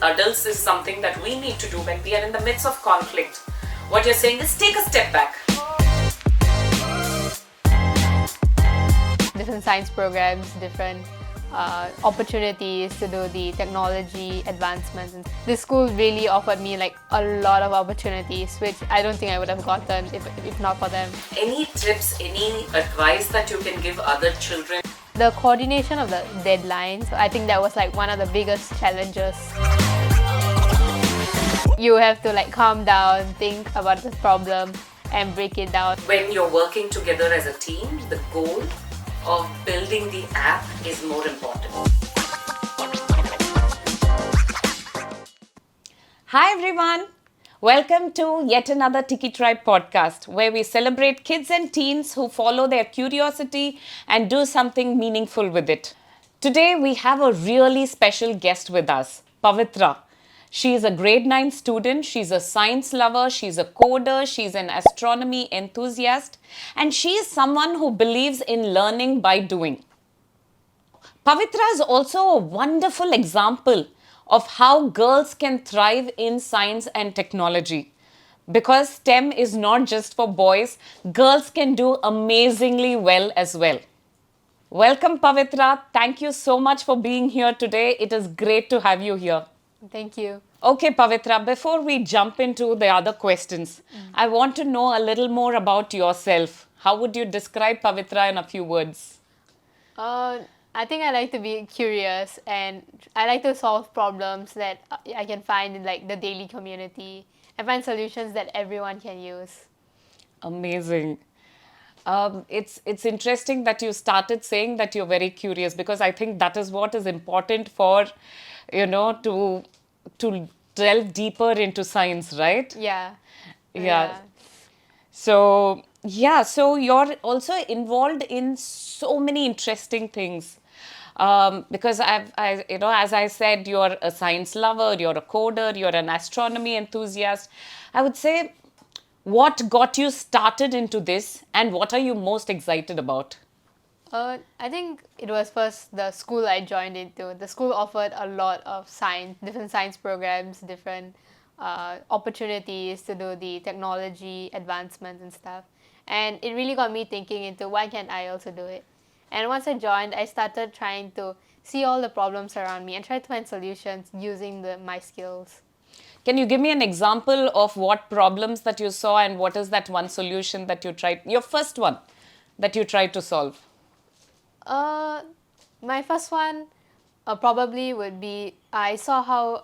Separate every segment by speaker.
Speaker 1: adults is something that we need to do when we are in the midst of conflict. What you're saying is take a step back.
Speaker 2: Different science programs, different opportunities to do the technology advancements. And this school really offered me like a lot of opportunities, which I don't think I would have gotten if not for them.
Speaker 1: Any tips, any advice that you can give other children?
Speaker 2: The coordination of the deadlines, I think that was like one of the biggest challenges. You have to like calm down, think about the problem and break it down.
Speaker 1: When you're working together as a team, the goal of building the app is more important. Hi everyone! Welcome to yet another Tikitribe podcast where we celebrate kids and teens who follow their curiosity and do something meaningful with it. Today we have a really special guest with us, Pavitra. She is a grade 9 student, she's a science lover, she's a coder, she's an astronomy enthusiast, and she is someone who believes in learning by doing. Pavitra is also a wonderful example of how girls can thrive in science and technology. Because STEM is not just for boys, girls can do amazingly well as well. Welcome Pavitra, thank you so much for being here today. It is great to have you here.
Speaker 2: Thank you.
Speaker 1: Okay, Pavitra, before we jump into the other questions, I want to know a little more about yourself. How would you describe Pavitra in a few words?
Speaker 2: I think I like to be curious and I like to solve problems that I can find in like the daily community and find solutions that everyone can use.
Speaker 1: Amazing. It's interesting that you started saying that you're very curious because I think that is what is important for, to delve deeper into science, right?
Speaker 2: Yeah.
Speaker 1: So you're also involved in so many interesting things. Because as I said, you're a science lover, you're a coder, you're an astronomy enthusiast. I would say, what got you started into this and what are you most excited about?
Speaker 2: I think it was first the school I joined into. The school offered a lot of science, different science programs, different opportunities to do the technology advancements and stuff. And it really got me thinking into why can't I also do it? And once I joined, I started trying to see all the problems around me and try to find solutions using my skills.
Speaker 1: Can you give me an example of what problems that you saw and what is that one solution that you tried, your first one that you tried to solve?
Speaker 2: My first one probably would be I saw how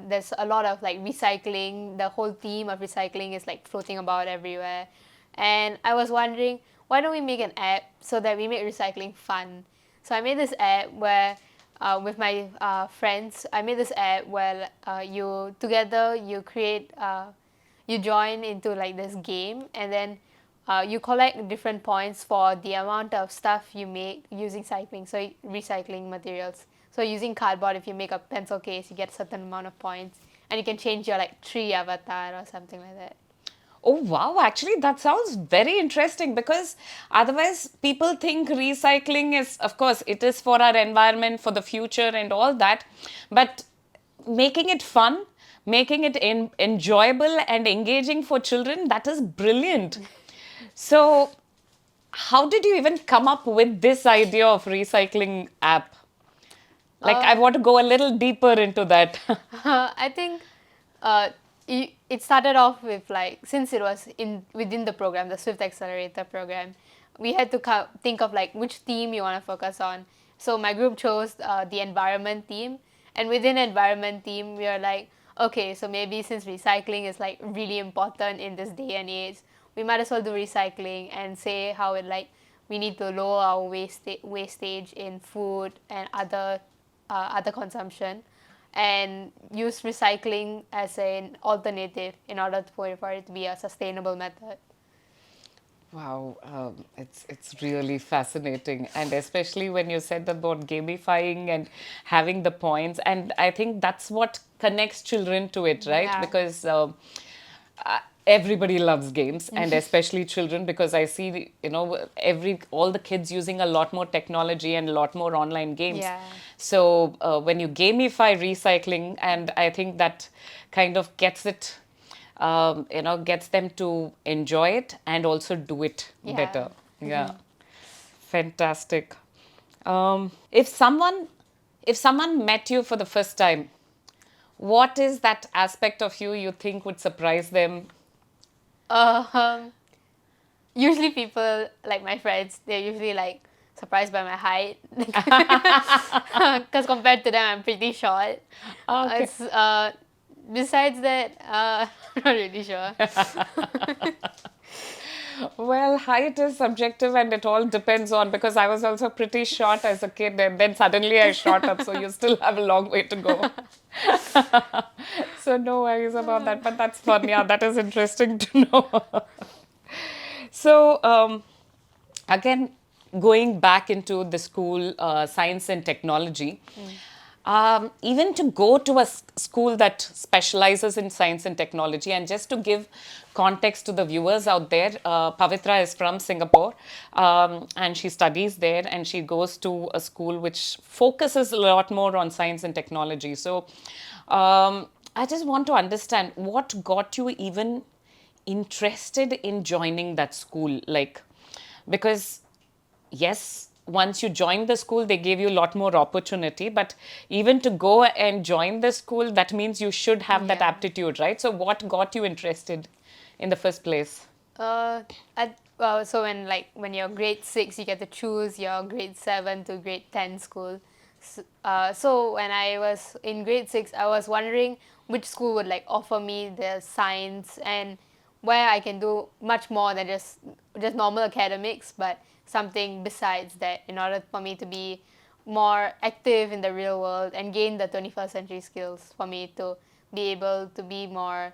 Speaker 2: there's a lot of like recycling. The whole theme of recycling is like floating about everywhere. And I was wondering, why don't we make an app so that we make recycling fun? So I made this app where with my friends, I made this app where you create, you join into like this game and then you collect different points for the amount of stuff you make using recycling materials. So using cardboard, if you make a pencil case, you get a certain amount of points and you can change your like tree avatar or something like that.
Speaker 1: Oh wow, actually that sounds very interesting because otherwise people think recycling is, of course, it is for our environment, for the future and all that, but making it fun, making it enjoyable and engaging for children, that is brilliant. So how did you even come up with this idea of recycling app? Like I want to go a little deeper into that.
Speaker 2: I think it started off with like, since it was within the program, the Swift Accelerator program, we had to think of like which theme you want to focus on. So my group chose the environment theme, and within environment theme, we are like, okay, so maybe since recycling is like really important in this day and age, we might as well do recycling and say how we need to lower our wastage in food and other consumption, and use recycling as an alternative in order for it to be a sustainable method.
Speaker 1: Wow, it's really fascinating, and especially when you said about gamifying and having the points, and I think that's what connects children to it, right?
Speaker 2: Yeah.
Speaker 1: Because everybody loves games, and especially children, because I see, all the kids using a lot more technology and a lot more online games.
Speaker 2: Yeah.
Speaker 1: So when you gamify recycling, and I think that kind of gets it, gets them to enjoy it and also do it
Speaker 2: Yeah.
Speaker 1: better. Yeah. Fantastic. If someone met you for the first time, what is that aspect of you think would surprise them?
Speaker 2: Um, Usually people, like my friends, they're usually like surprised by my height. Because compared to them, I'm pretty short.
Speaker 1: Okay.
Speaker 2: It's, besides that, I'm not really sure.
Speaker 1: Well, height is subjective and it all depends on, because I was also pretty short as a kid and then suddenly I shot up, so you still have a long way to go. So no worries about that, but that's fun. Yeah, that is interesting to know. So again, going back into the school, science and technology, even to go to a school that specializes in science and technology, and just to give context to the viewers out there, Pavitra is from Singapore, and she studies there, and she goes to a school which focuses a lot more on science and technology. So I just want to understand what got you even interested in joining that school, like, because yes, once you join the school, they gave you a lot more opportunity, but even to go and join the school, that means you should have that
Speaker 2: Yeah.
Speaker 1: aptitude, right? So what got you interested in the first place?
Speaker 2: Uh, well, so when you're grade 6, you get to choose your grade 7 to grade 10 school. So when I was in grade 6, I was wondering which school would like offer me the science and where I can do much more than just normal academics, but something besides that in order for me to be more active in the real world and gain the 21st century skills for me to be able to be more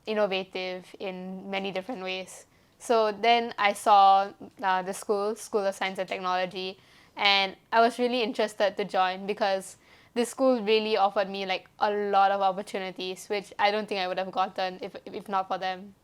Speaker 2: innovative in many different ways. So then I saw the School of Science and Technology, and I was really interested to join because this school really offered me like a lot of opportunities, which I don't think I would have gotten if not for them.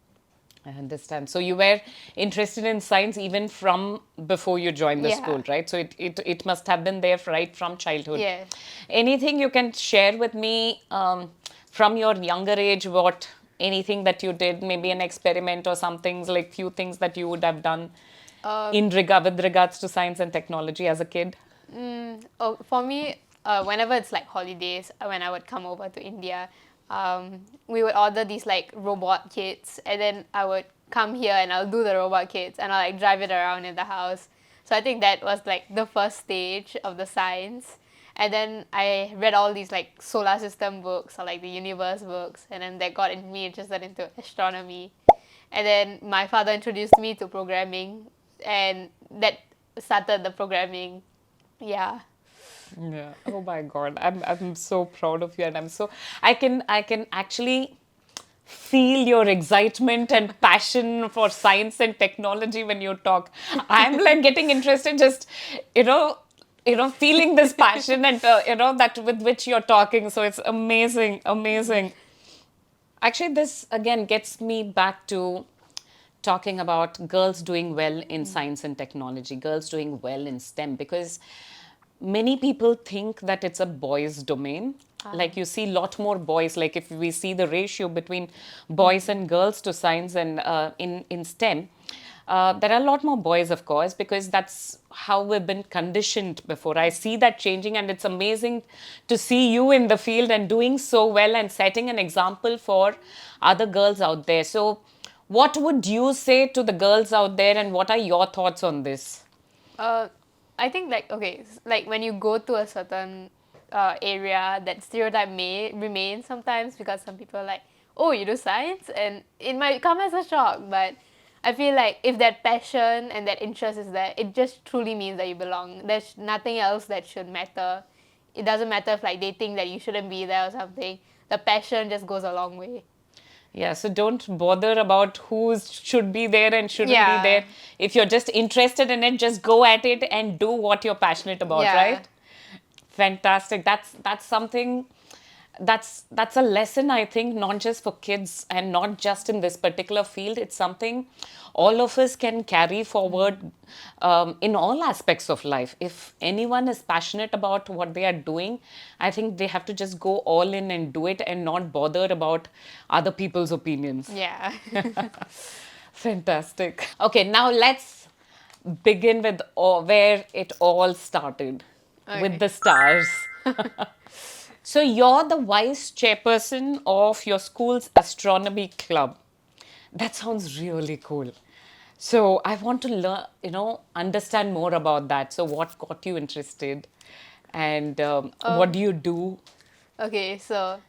Speaker 1: I understand. So you were interested in science even from before you joined the
Speaker 2: Yeah.
Speaker 1: school, right? So it must have been there right from childhood.
Speaker 2: Yeah.
Speaker 1: Anything you can share with me from your younger age? What anything that you did, maybe an experiment or some things, like few things that you would have done with regards to science and technology as a kid?
Speaker 2: Oh, for me, whenever it's like holidays, when I would come over to India, we would order these like robot kits, and then I would come here and I'll do the robot kits and I'll like drive it around in the house. So I think that was like the first stage of the science. And then I read all these like solar system books or like the universe books, and then that got me interested into astronomy. And then my father introduced me to programming, and that started the programming. Yeah.
Speaker 1: Yeah. Oh my God. I'm so proud of you, and I can actually feel your excitement and passion for science and technology when you talk. I'm like getting interested, just you know feeling this passion, and that with which you're talking. So it's amazing, amazing. Actually, this again gets me back to talking about girls doing well in science and technology, girls doing well in STEM, because many people think that it's a boys' domain. Like you see a lot more boys. Like if we see the ratio between boys and girls to science and in STEM, there are a lot more boys, of course, because that's how we've been conditioned before. I see that changing, and it's amazing to see you in the field and doing so well and setting an example for other girls out there. So, what would you say to the girls out there, and what are your thoughts on this?
Speaker 2: Uh, I think like okay, like when you go to a certain area, that stereotype may remain sometimes because some people are like, oh, you do science, and it might come as a shock. But I feel like if that passion and that interest is there, it just truly means that you belong. There's nothing else that should matter. It doesn't matter if like they think that you shouldn't be there or something. The passion just goes a long way.
Speaker 1: Yeah, so don't bother about who should be there and shouldn't be
Speaker 2: Yeah.
Speaker 1: there. If you're just interested in it, just go at it and do what you're passionate about,
Speaker 2: Yeah.
Speaker 1: right? Fantastic. That's something. that's a lesson, I think, not just for kids and not just in this particular field. It's something all of us can carry forward in all aspects of life. If anyone is passionate about what they are doing, I think they have to just go all in and do it and not bother about other people's opinions.
Speaker 2: Yeah.
Speaker 1: Fantastic. Okay, now let's begin with where it all started, with
Speaker 2: Okay.
Speaker 1: the stars. So you're the vice chairperson of your school's astronomy club. That sounds really cool. So I want to learn, understand more about that. So what got you interested, and what do
Speaker 2: Um,
Speaker 1: you do?
Speaker 2: okay, so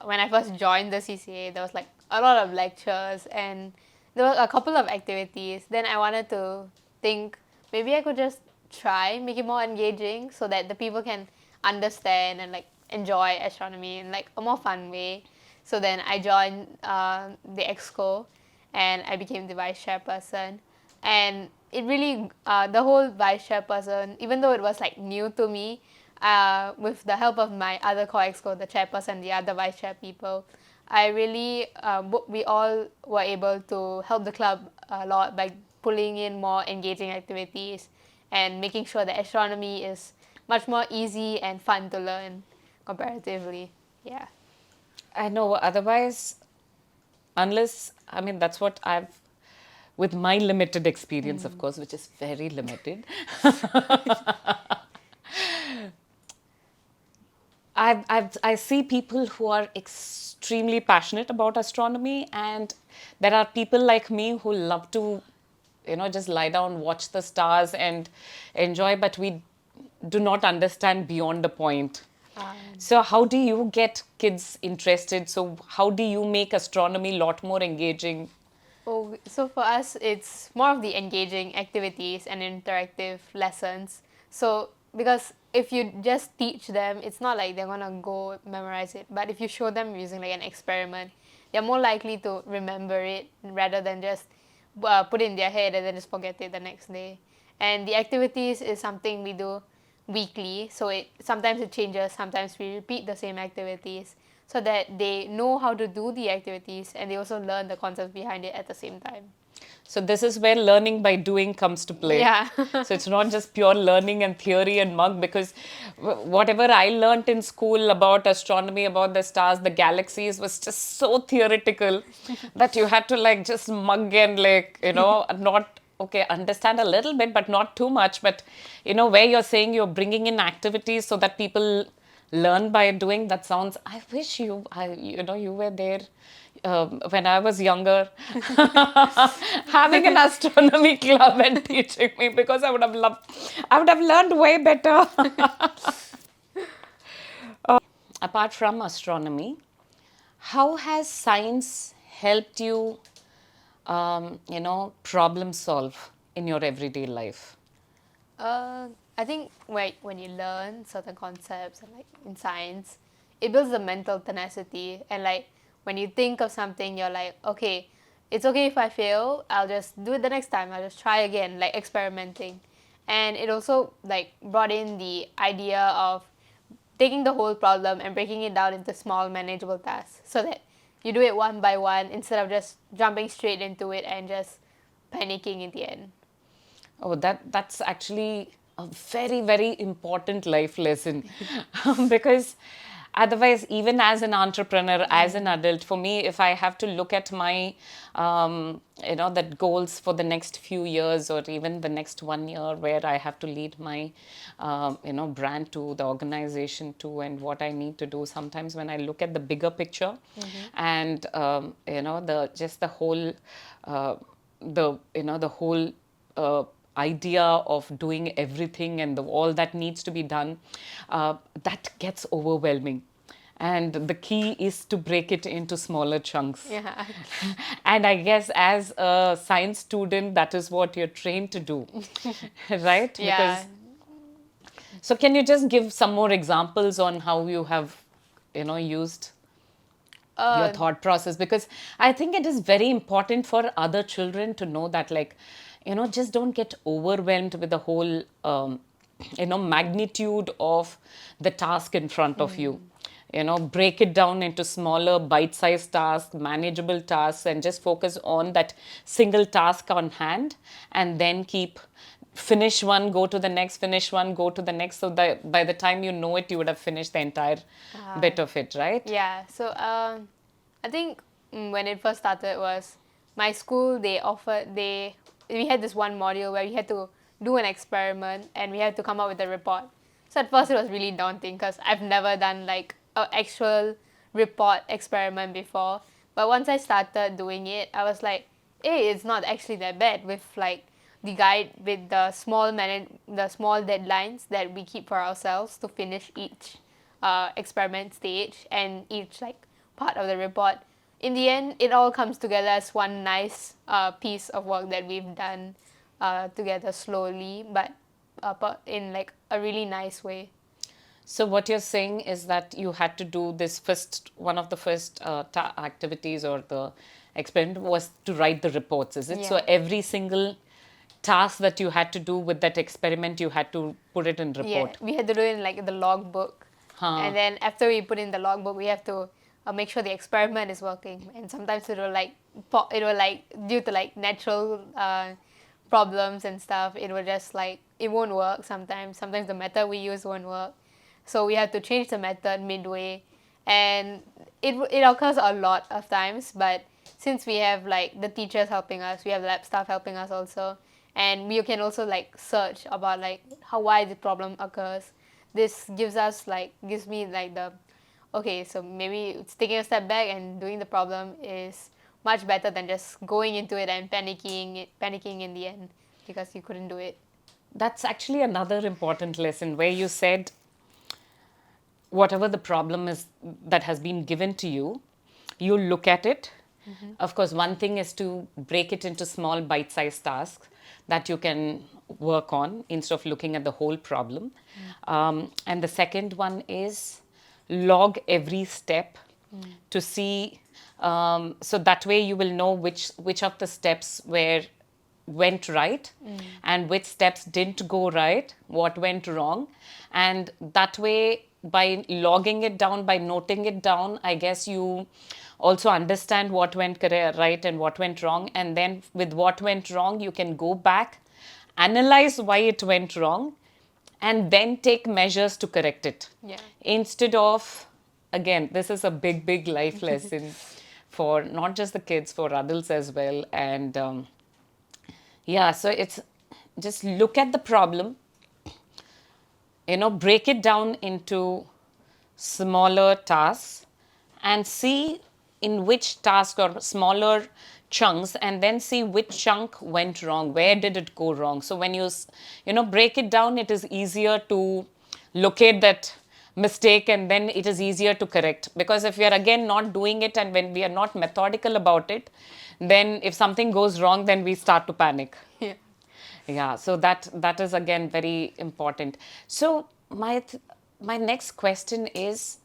Speaker 2: when I first joined the CCA, there was like a lot of lectures and there were a couple of activities. Then I wanted to think maybe I could just try make it more engaging so that the people can understand and like enjoy astronomy in like a more fun way. So then I joined the exco and I became the vice chairperson. And it really, the whole vice chairperson, even though it was like new to me, with the help of my other co-exco, the chairperson, the other vice chair people, I really, we all were able to help the club a lot by pulling in more engaging activities and making sure that astronomy is much more easy and fun to learn comparatively. Yeah.
Speaker 1: I know otherwise, unless, I mean, that's what I've, with my limited experience, of course, which is very limited. I see people who are extremely passionate about astronomy, and there are people like me who love to, just lie down, watch the stars, and enjoy, but we do not understand beyond the point. So, how do you get kids interested? So, how do you make astronomy a lot more engaging?
Speaker 2: Oh, so for us, it's more of the engaging activities and interactive lessons. So, because if you just teach them, it's not like they're gonna go memorize it. But if you show them using like an experiment, they're more likely to remember it rather than just put it in their head and then just forget it the next day. And the activities is something we do weekly, so it sometimes it changes, sometimes we repeat the same activities so that they know how to do the activities and they also learn the concepts behind it at the same time.
Speaker 1: So, this is where learning by doing comes to play.
Speaker 2: Yeah.
Speaker 1: So, it's not just pure learning and theory and mug, because whatever I learnt in school about astronomy, about the stars, the galaxies, was just so theoretical that you had to like just mug and like, not, okay, understand a little bit, but not too much. But, where you're saying you're bringing in activities so that people learn by doing, that sounds, I wish you were there when I was younger, having an astronomy club and teaching me, because I would have learned way better. Apart from astronomy, how has science helped you, problem solve in your everyday life?
Speaker 2: I think when you learn certain concepts and like in science, it builds the mental tenacity and like when you think of something, you're like, okay, it's okay if I fail. I'll just do it the next time. I'll just try again, like experimenting. And it also like brought in the idea of taking the whole problem and breaking it down into small manageable tasks so that you do it one by one instead of just jumping straight into it and just panicking in the end.
Speaker 1: Oh, that's actually a very, very important life lesson. Because otherwise, even as an entrepreneur, as an adult, for me, if I have to look at my, that goals for the next few years or even the next 1 year, where I have to lead my, brand to the organization to, and what I need to do. Sometimes when I look at the bigger picture, and the whole, the whole idea of doing everything and all that needs to be done, that gets overwhelming. And the key is to break it into smaller chunks.
Speaker 2: Yeah.
Speaker 1: And I guess as a science student, that is what you're trained to do, right?
Speaker 2: Yeah.
Speaker 1: So can you just give some more examples on how you have, used your thought process? Because I think it is very important for other children to know that, like, just don't get overwhelmed with the whole magnitude of the task in front of you. break it down into smaller bite-sized tasks, manageable tasks, and just focus on that single task on hand, and then keep finish one, go to the next, finish one, go to the next, so that by the time you know it, you would have finished the entire bit of it, right?
Speaker 2: Yeah, so I think when it first started was my school, we had this one module where we had to do an experiment and we had to come up with a report. So at first it was really daunting because I've never done like an actual report experiment before. But once I started doing it, I was like, hey, it's not actually that bad with like the guide with the the small deadlines that we keep for ourselves to finish each experiment stage and each like part of the report. In the end, it all comes together as one nice piece of work that we've done together slowly, but in like a really nice way.
Speaker 1: So what you're saying is that you had to do this first, one of the first activities or the experiment was to write the reports, is it? So
Speaker 2: Yeah.
Speaker 1: every single task that you had to do with that experiment, you had to put it in
Speaker 2: Yeah,
Speaker 1: report.
Speaker 2: we had to do it in like the logbook, and then after we put in the logbook, we have to make sure the experiment is working. And sometimes it will like due to like natural problems and stuff, it will just like it won't work. Sometimes the method we use won't work, so we have to change the method midway, and it occurs a lot of times. But since we have like the teachers helping us, we have lab staff helping us also, and we can also like search about like why the problem occurs. This gives me like the okay, so maybe it's taking a step back and doing the problem is much better than just going into it and panicking in the end because you couldn't do it.
Speaker 1: That's actually another important lesson where you said whatever the problem is that has been given to you, you look at it. Of course, one thing is to break it into small bite-sized tasks that you can work on instead of looking at the whole problem. And the second one is log every step to see, so that way you will know which of the steps went right and which steps didn't go right, what went wrong. And that way, by logging it down, by noting it down, I guess you also understand what went right and what went wrong. And then with what went wrong, you can go back, analyze why it went wrong, and then take measures to correct it.
Speaker 2: Yeah.
Speaker 1: Instead of, again, this is a big life lesson for not just the kids, for adults as well. And yeah, so it's just look at the problem, break it down into smaller tasks and see in which task or smaller chunks, and then see which chunk went wrong, where did it go wrong. So when you break it down, it is easier to locate that mistake, and then it is easier to correct. Because if we are again not doing it and when we are not methodical about it, then if something goes wrong, then we start to panic.
Speaker 2: Yeah.
Speaker 1: Yeah, so that is again very important. So my next question is,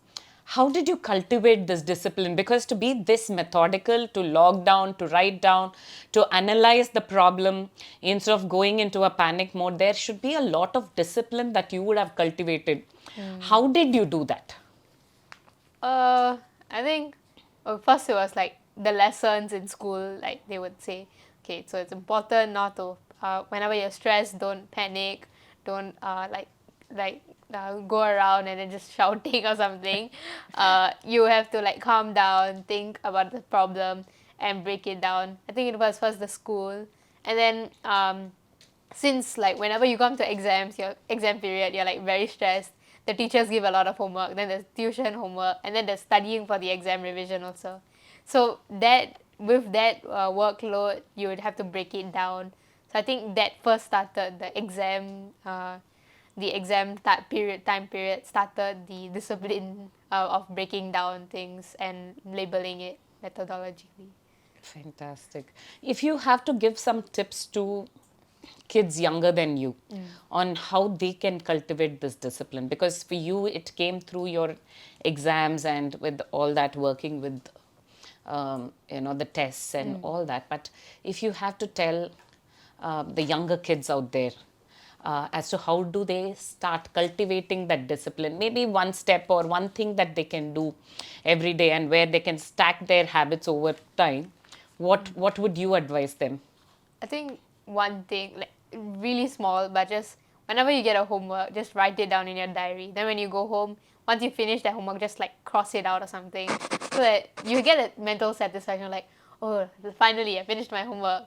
Speaker 1: how did you cultivate this discipline? Because to be this methodical, to log down, to write down, to analyze the problem instead of going into a panic mode, there should be a lot of discipline that you would have cultivated. How did you do that?
Speaker 2: I think first it was like the lessons in school, like they would say, okay, so it's important not to whenever you're stressed, don't panic, don't go around and then just shouting or something. You have to like calm down, think about the problem and break it down. I think it was first the school, and then since like whenever you come to exams, your exam period, you're like very stressed. The teachers give a lot of homework, then there's tuition homework, and then there's studying for the exam revision also. So that with that workload, you would have to break it down. So I think that first started the exam time period started the discipline of breaking down things and labeling it methodologically.
Speaker 1: Fantastic. If you have to give some tips to kids younger than you on how they can cultivate this discipline, because for you it came through your exams and with all that working with the tests and all that, but if you have to tell the younger kids out there as to how do they start cultivating that discipline. Maybe one step or one thing that they can do every day and where they can stack their habits over time. What would you advise them?
Speaker 2: I think one thing, like really small, but just whenever you get a homework, just write it down in your diary. Then when you go home, once you finish that homework, just like cross it out or something, so that you get a mental satisfaction, like, oh, finally I finished my homework.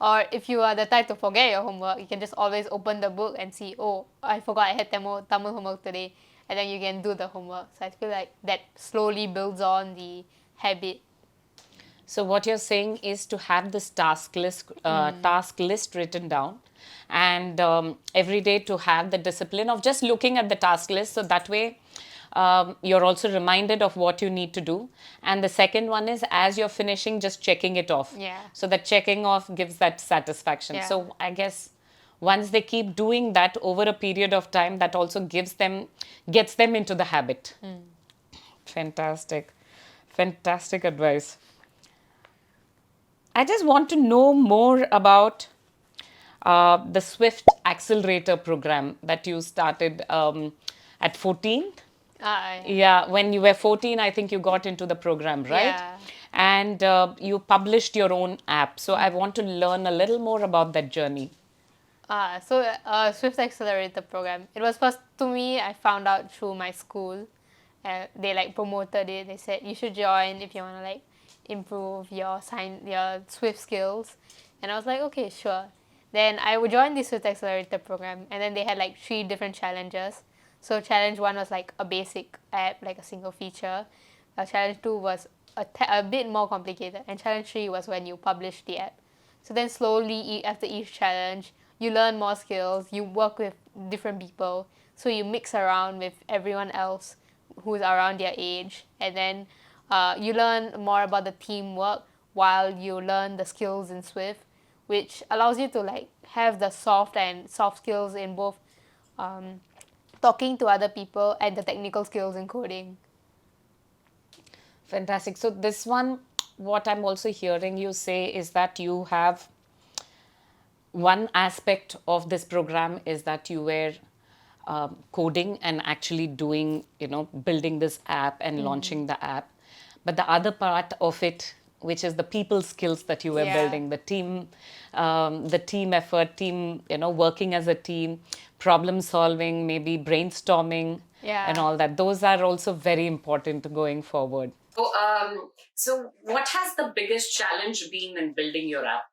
Speaker 2: Or if you are the type to forget your homework, you can just always open the book and see, oh, I forgot I had Tamil homework today, and then you can do the homework. So I feel like that slowly builds on the habit.
Speaker 1: So what you're saying is to have this task list written down, and every day to have the discipline of just looking at the task list. So that way, you're also reminded of what you need to do. And the second one is, as you're finishing, just checking it off.
Speaker 2: Yeah.
Speaker 1: So that checking off gives that satisfaction.
Speaker 2: Yeah.
Speaker 1: So I guess once they keep doing that over a period of time, that also gets them into the habit. Fantastic. Fantastic advice. I just want to know more about the Swift Accelerator program that you started at 14.
Speaker 2: Yeah.
Speaker 1: Yeah, when you were 14, I think you got into the program, right?
Speaker 2: Yeah.
Speaker 1: And you published your own app. So I want to learn a little more about that journey.
Speaker 2: Swift Accelerator program. It was first to me. I found out through my school. They like promoted it. They said you should join if you want to like improve your Swift skills, and I was like, okay, sure. Then I would join the Swift Accelerator program, and then they had like 3 different challenges. So challenge 1 was like a basic app, like a single feature. Challenge 2 was a bit more complicated, and challenge 3 was when you publish the app. So then slowly after each challenge, you learn more skills, you work with different people, so you mix around with everyone else who's around your age, and then you learn more about the teamwork while you learn the skills in Swift, which allows you to like have the soft skills in both um, talking to other people and the technical skills in coding.
Speaker 1: Fantastic. So this one, what I'm also hearing you say is that you have one aspect of this program is that you were coding and actually doing, building this app and launching the app. But the other part of it, which is the people skills that you were
Speaker 2: Yeah.
Speaker 1: building, the team effort, working as a team, problem solving, maybe brainstorming,
Speaker 2: Yeah.
Speaker 1: and all that. Those are also very important going forward. So what has the biggest challenge been in building your app?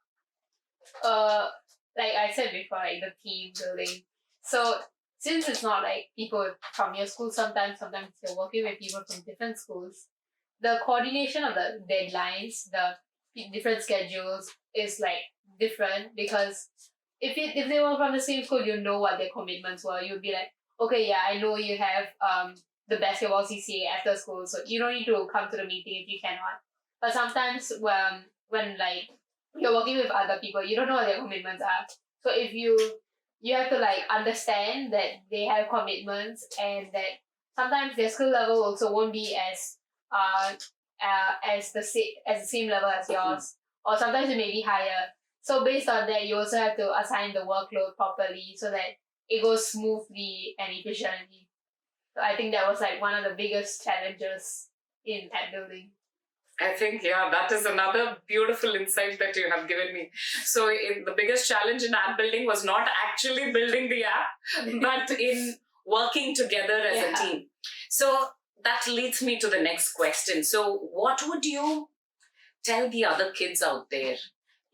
Speaker 2: Like I said before, like the team building. So since it's not like people from your school, sometimes you're working with people from different schools, the coordination of the deadlines, the different schedules is like different, because if they were from the same school, you know what their commitments were. You'd be like, okay, yeah, I know you have the basketball CCA after school, so you don't need to come to the meeting if you cannot. But sometimes when like you're working with other people, you don't know what their commitments are. So if you have to like understand that they have commitments, and that sometimes their skill level also won't be uh, as the same level as yours, or sometimes it may be higher. So based on that, you also have to assign the workload properly so that it goes smoothly and efficiently. So I think that was like one of the biggest challenges in app building.
Speaker 1: I think, yeah, that is another beautiful insight that you have given me. So, the biggest challenge in app building was not actually building the app, but in working together as a team. So, that leads me to the next question. So, what would you tell the other kids out there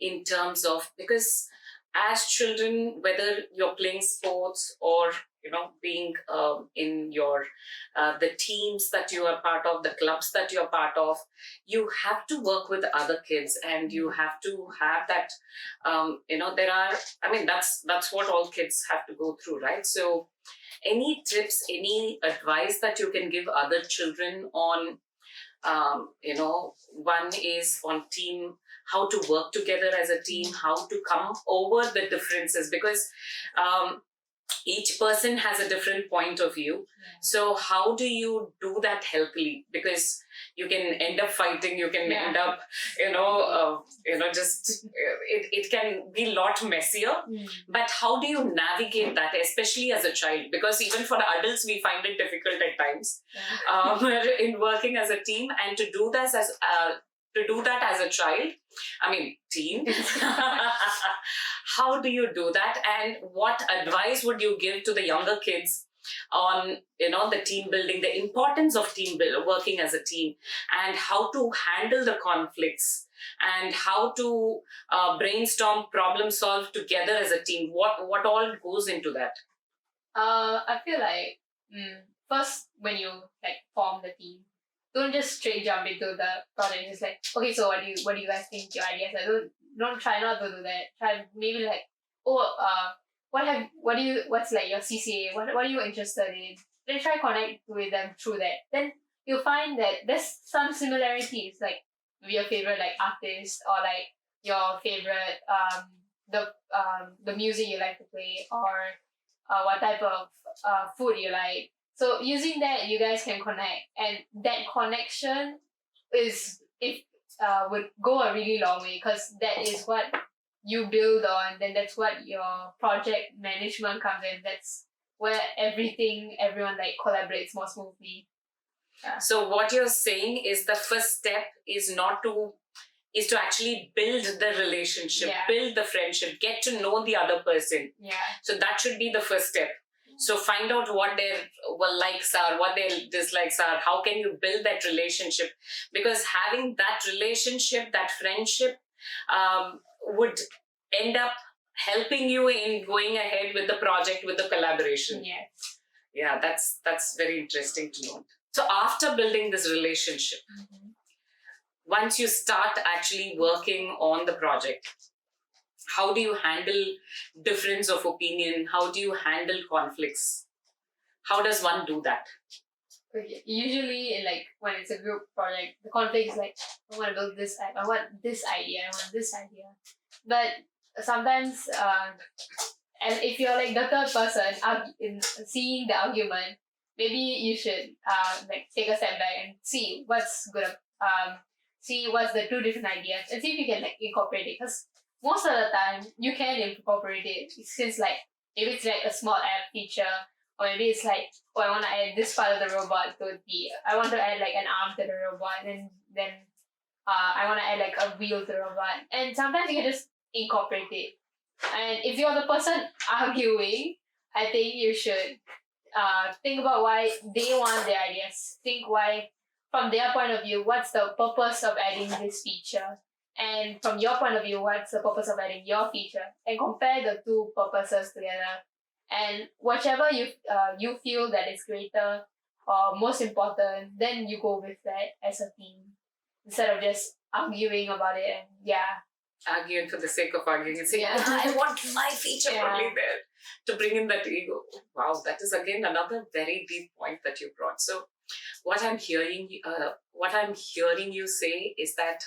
Speaker 1: in terms of, because as children, whether you're playing sports or being in your the teams that you are part of, the clubs that you're part of, you have to work with other kids, and you have to have that there are, I mean, that's what all kids have to go through, right? So any tips, any advice that you can give other children on one is on team, how to work together as a team, how to come over the differences, because each person has a different point of view. So how do you do that healthily? Because you can end up fighting, you can end up, just it can be a lot messier. But how do you navigate that, especially as a child? Because even for adults, we find it difficult at times in working as a team, and to do that as a child, I mean, teen. How do you do that? And what advice would you give to the younger kids on, the team building, the importance of working as a team, and how to handle the conflicts, and how to brainstorm, problem solve together as a team? What all goes into that?
Speaker 2: I feel like first when you like form the team, don't just straight jump into the project. It's like, okay, so what do you guys think your ideas are? Don't try not to do that. Try maybe like, what's like your CCA? What are you interested in? Then try connect with them through that. Then you'll find that there's some similarities, like maybe your favorite like artist, or like your favorite the music you like to play, or what type of food you like. So using that, you guys can connect, and that connection would go a really long way, because that is what you build on. Then that's what your project management comes in. That's where everyone like collaborates more smoothly. Yeah.
Speaker 1: So what you're saying is the first step is to actually build the relationship, build the friendship, get to know the other person.
Speaker 2: Yeah.
Speaker 1: So that should be the first step. So find out what their likes are, what their dislikes are. How can you build that relationship? Because having that relationship, that friendship, would end up helping you in going ahead with the project, with the collaboration.
Speaker 2: Yes.
Speaker 1: Yeah, that's very interesting to know. So after building this relationship, once you start actually working on the project, how do you handle difference of opinion? How do you handle conflicts? How does one do that?
Speaker 2: Okay. Usually, like when it's a group project, the conflict is like, I want to build this app, I want this idea, I want this idea. But sometimes, and if you're like the third person in seeing the argument, maybe you should like take a step back and see what's good, see what's the two different ideas, and see if you can like incorporate it. Because most of the time you can incorporate it, since like maybe it's like a small app feature, or maybe it's like, oh, I want to add this part of the robot I want to add like an arm to the robot, and then I want to add like a wheel to the robot, and sometimes you can just incorporate it. And if you're the person arguing, I think you should think about why they want their ideas. Think why, from their point of view, what's the purpose of adding this feature? And from your point of view, what's the purpose of adding your feature? And compare the two purposes together. And whichever you feel that is greater or most important, then you go with that as a team, instead of just arguing about it. And
Speaker 1: arguing for the sake of arguing and saying, I want my feature only there, to bring in that ego. Wow, that is again another very deep point that you brought. So what I'm hearing you say is that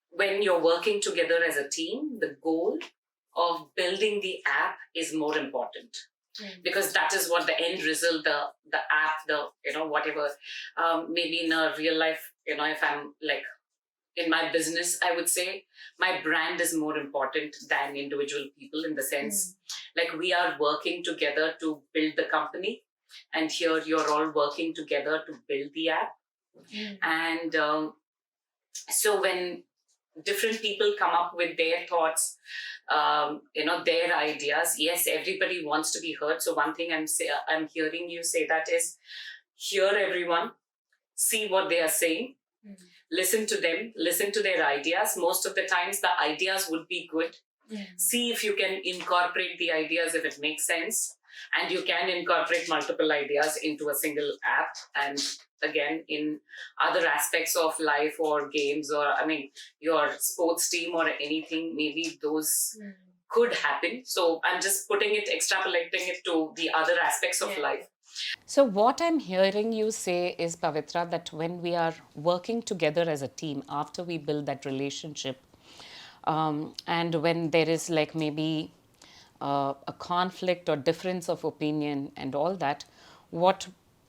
Speaker 1: when you're working together as a team, the goal of building the app is more important. Because that is what the end result, the app, whatever, maybe in a real life, if I'm like in my business, I would say my brand is more important than individual people, in the sense like we are working together to build the company, and here you're all working together to build the app. And so when different people come up with their thoughts, their ideas, yes, everybody wants to be heard. So one thing I'm hearing you say that is, hear everyone, see what they are saying, listen to them, listen to their ideas. Most of the times the ideas would be good. See if you can incorporate the ideas, if it makes sense. And you can incorporate multiple ideas into a single app. And again, in other aspects of life or games, or your sports team or anything, maybe those could happen. So I'm just extrapolating it to the other aspects of life. So what I'm hearing you say is, Pavitra, that when we are working together as a team, after we build that relationship, and when there is like maybe a conflict or difference of opinion and all that, what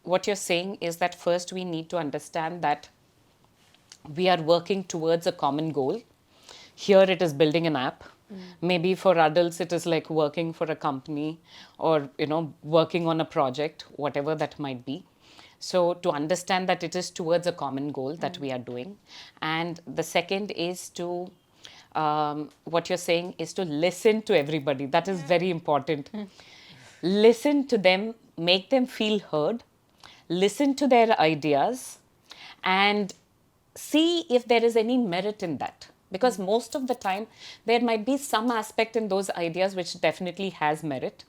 Speaker 1: what you're saying is that first we need to understand that we are working towards a common goal. Here it is building an app. Maybe for adults it is like working for a company, or working on a project, whatever that might be. So to understand that it is towards a common goal that we are doing. And the second is to what you're saying is to listen to everybody. That is very important. Listen to them, make them feel heard, listen to their ideas, and see if there is any merit in that. Because most of the time, there might be some aspect in those ideas which definitely has merit.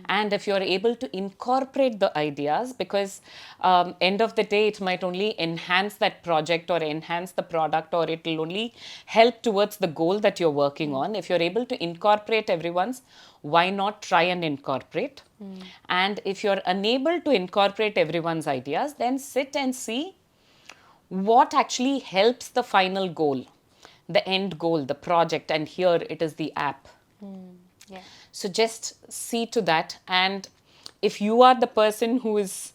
Speaker 1: And if you're able to incorporate the ideas, because end of the day, it might only enhance that project or enhance the product, or it will only help towards the goal that you're working on. If you're able to incorporate everyone's, why not try and incorporate? And if you're unable to incorporate everyone's ideas, then sit and see what actually helps the final goal, the end goal, the project, and here it is the app.
Speaker 2: Yeah.
Speaker 1: So just see to that. And if you are the person who is,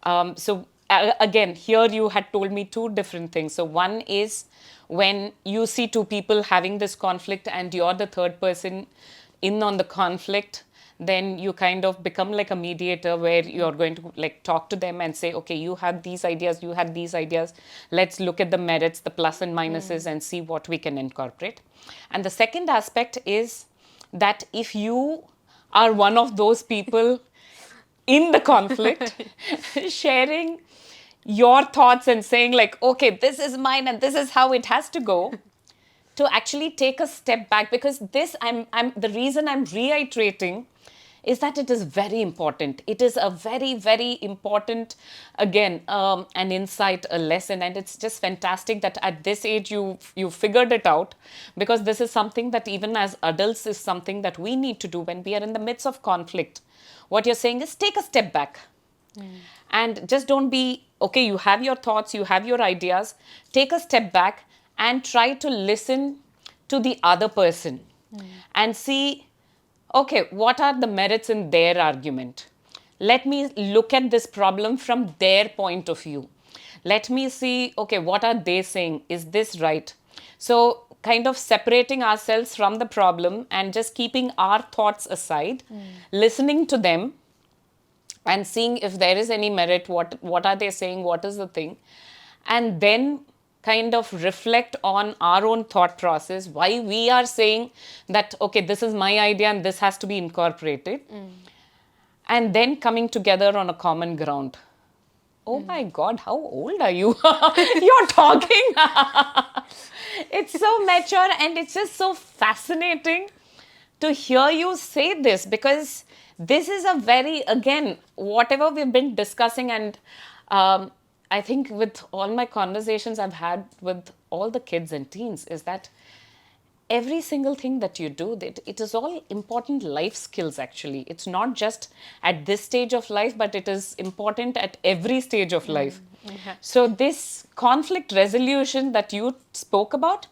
Speaker 1: again, here you had told me two different things. So one is when you see two people having this conflict and you're the third person in on the conflict, then you kind of become like a mediator where you're going to like talk to them and say, okay, you had these ideas, you had these ideas. Let's look at the merits, the plus and minuses, and see what we can incorporate. And the second aspect is that if you are one of those people in the conflict, sharing your thoughts and saying like, okay, this is mine and this is how it has to go, to actually take a step back, because this I'm the reason I'm reiterating is that it is very important. It is a very, very important, again, an insight, a lesson, and it's just fantastic that at this age you figured it out, because this is something that even as adults is something that we need to do when we are in the midst of conflict. What you're saying is take a step back. And just don't be, okay, you have your thoughts, you have your ideas, take a step back and try to listen to the other person and see, okay, what are the merits in their argument? Let me look at this problem from their point of view. Let me see, okay, what are they saying? Is this right? So, kind of separating ourselves from the problem and just keeping our thoughts aside, listening to them and seeing if there is any merit, what are they saying, what is the thing, and then kind of reflect on our own thought process, why we are saying that, okay, this is my idea and this has to be incorporated, and then coming together on a common ground. Oh my God, how old are you? You're talking. It's so mature and it's just so fascinating to hear you say this, because this is a very, again, whatever we've been discussing, and I think with all my conversations I've had with all the kids and teens, is that every single thing that you do, it is all important life skills actually. It's not just at this stage of life, but it is important at every stage of life. So this conflict resolution that you spoke about,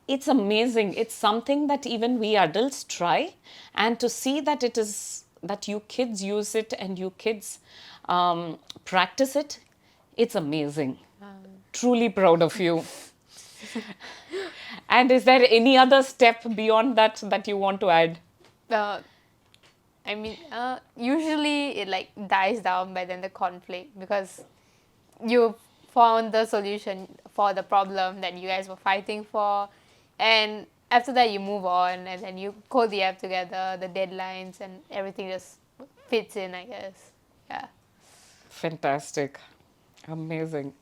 Speaker 1: it's amazing. It's something that even we adults try, and to see that it is that you kids use it and you kids practice it, it's amazing. Truly proud of you. And is there any other step beyond that that you want to add?
Speaker 2: I mean, usually it like dies down by then the conflict, because you found the solution for the problem that you guys were fighting for, and after that you move on and then you code the app together, the deadlines and everything just fits in, I guess. Yeah.
Speaker 1: Fantastic. Amazing.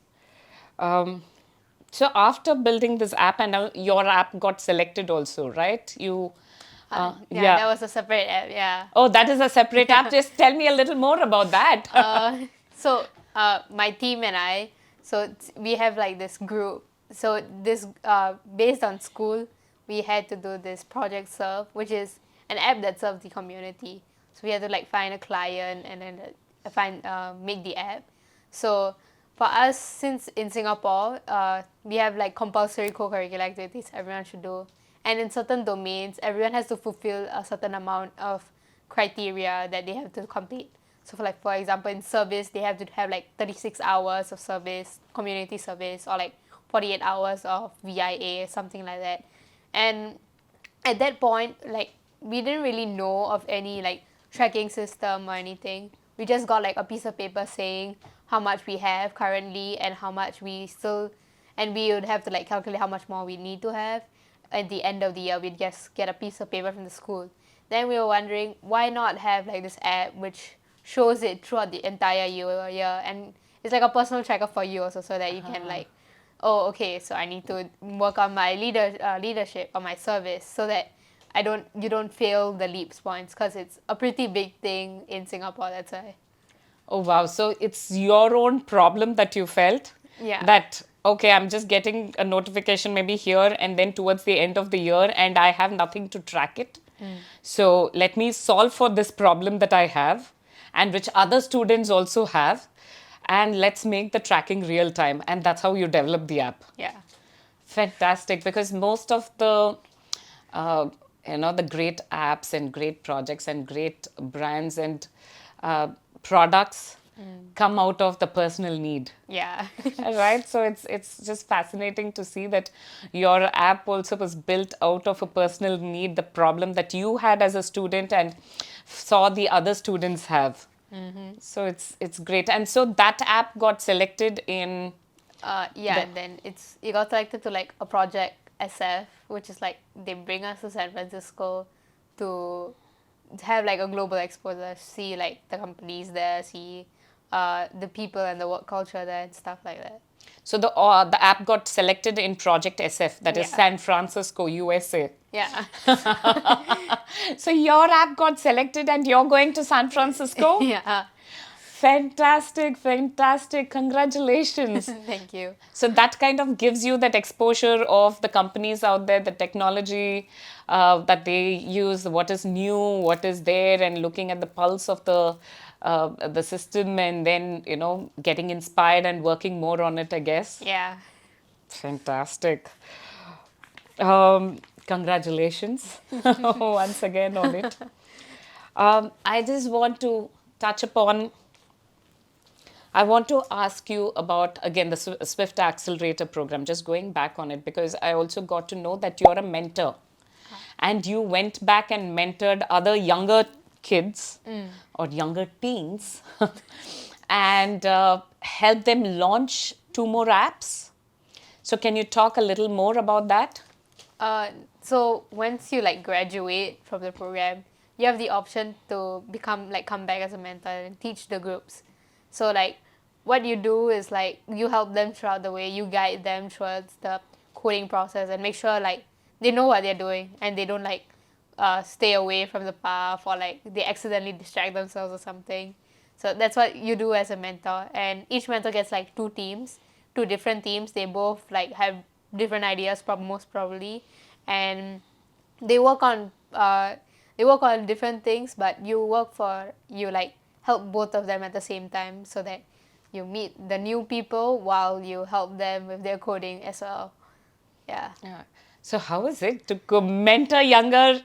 Speaker 1: So after building this app, and now your app got selected also, right?
Speaker 2: Yeah, that was a separate app. Yeah.
Speaker 1: Oh, that is a separate app. Just tell me a little more about that.
Speaker 2: So my team and I, we have like this group. So this based on school, we had to do this project serve, which is an app that serves the community. So we had to like find a client and then make the app. So for us, since in Singapore, we have like compulsory co-curricular activities everyone should do, and in certain domains, everyone has to fulfill a certain amount of criteria that they have to complete. So for example, in service, they have to have like 36 hours of service, community service, or like 48 hours of VIA, something like that. And at that point, like, we didn't really know of any like tracking system or anything. We just got like a piece of paper saying how much we have currently and how much we still, and we would have to like calculate how much more we need to have. At the end of the year, we'd just get a piece of paper from the school. Then we were wondering, why not have like this app which shows it throughout the entire year, and it's like a personal tracker for you also, so that you can like, oh, okay, so I need to work on my leadership or my service, so that you don't fail the leaps points, because it's a pretty big thing in Singapore. That's why.
Speaker 1: Oh, wow. So it's your own problem that you felt?
Speaker 2: Yeah.
Speaker 1: That, okay, I'm just getting a notification maybe here and then towards the end of the year and I have nothing to track it. So let me solve for this problem that I have and which other students also have. And let's make the tracking real time. And that's how you develop the app.
Speaker 2: Yeah.
Speaker 1: Fantastic. Because most of the the great apps and great projects and great brands and products come out of the personal need.
Speaker 2: Yeah.
Speaker 1: Right? So it's just fascinating to see that your app also was built out of a personal need, the problem that you had as a student and saw the other students have. So it's great. And so that app got selected in
Speaker 2: And then it got selected to like a project SF, which is like they bring us to San Francisco to have like a global exposure, see like the companies there, see the people and the work culture there and stuff like that.
Speaker 1: So the app got selected in Project SF, that is San Francisco, USA.
Speaker 2: Yeah.
Speaker 1: So your app got selected and you're going to San Francisco?
Speaker 2: Yeah.
Speaker 1: Fantastic, fantastic. Congratulations.
Speaker 2: Thank you.
Speaker 1: So that kind of gives you that exposure of the companies out there, the technology that they use, what is new, what is there, and looking at the pulse of the system, and then, getting inspired and working more on it, I guess.
Speaker 2: Yeah.
Speaker 1: Fantastic. Congratulations once again on it. I just want to touch upon, I want to ask you about, again, the Swift Accelerator program, just going back on it, because I also got to know that you're a mentor. And you went back and mentored other younger kids or younger teens and helped them launch 2 more apps. So can you talk a little more about that?
Speaker 2: So once you like graduate from the program, you have the option to come back as a mentor and teach the groups. So like what you do is like you help them throughout the way, you guide them towards the coding process and make sure like they know what they're doing and they don't like stay away from the path, or like they accidentally distract themselves or something. So that's what you do as a mentor, and each mentor gets like 2 different teams. They both like have different ideas, most probably, and they work on different things, but you like help both of them at the same time, so that you meet the new people while you help them with their coding as well. Yeah.
Speaker 1: So how is it to mentor younger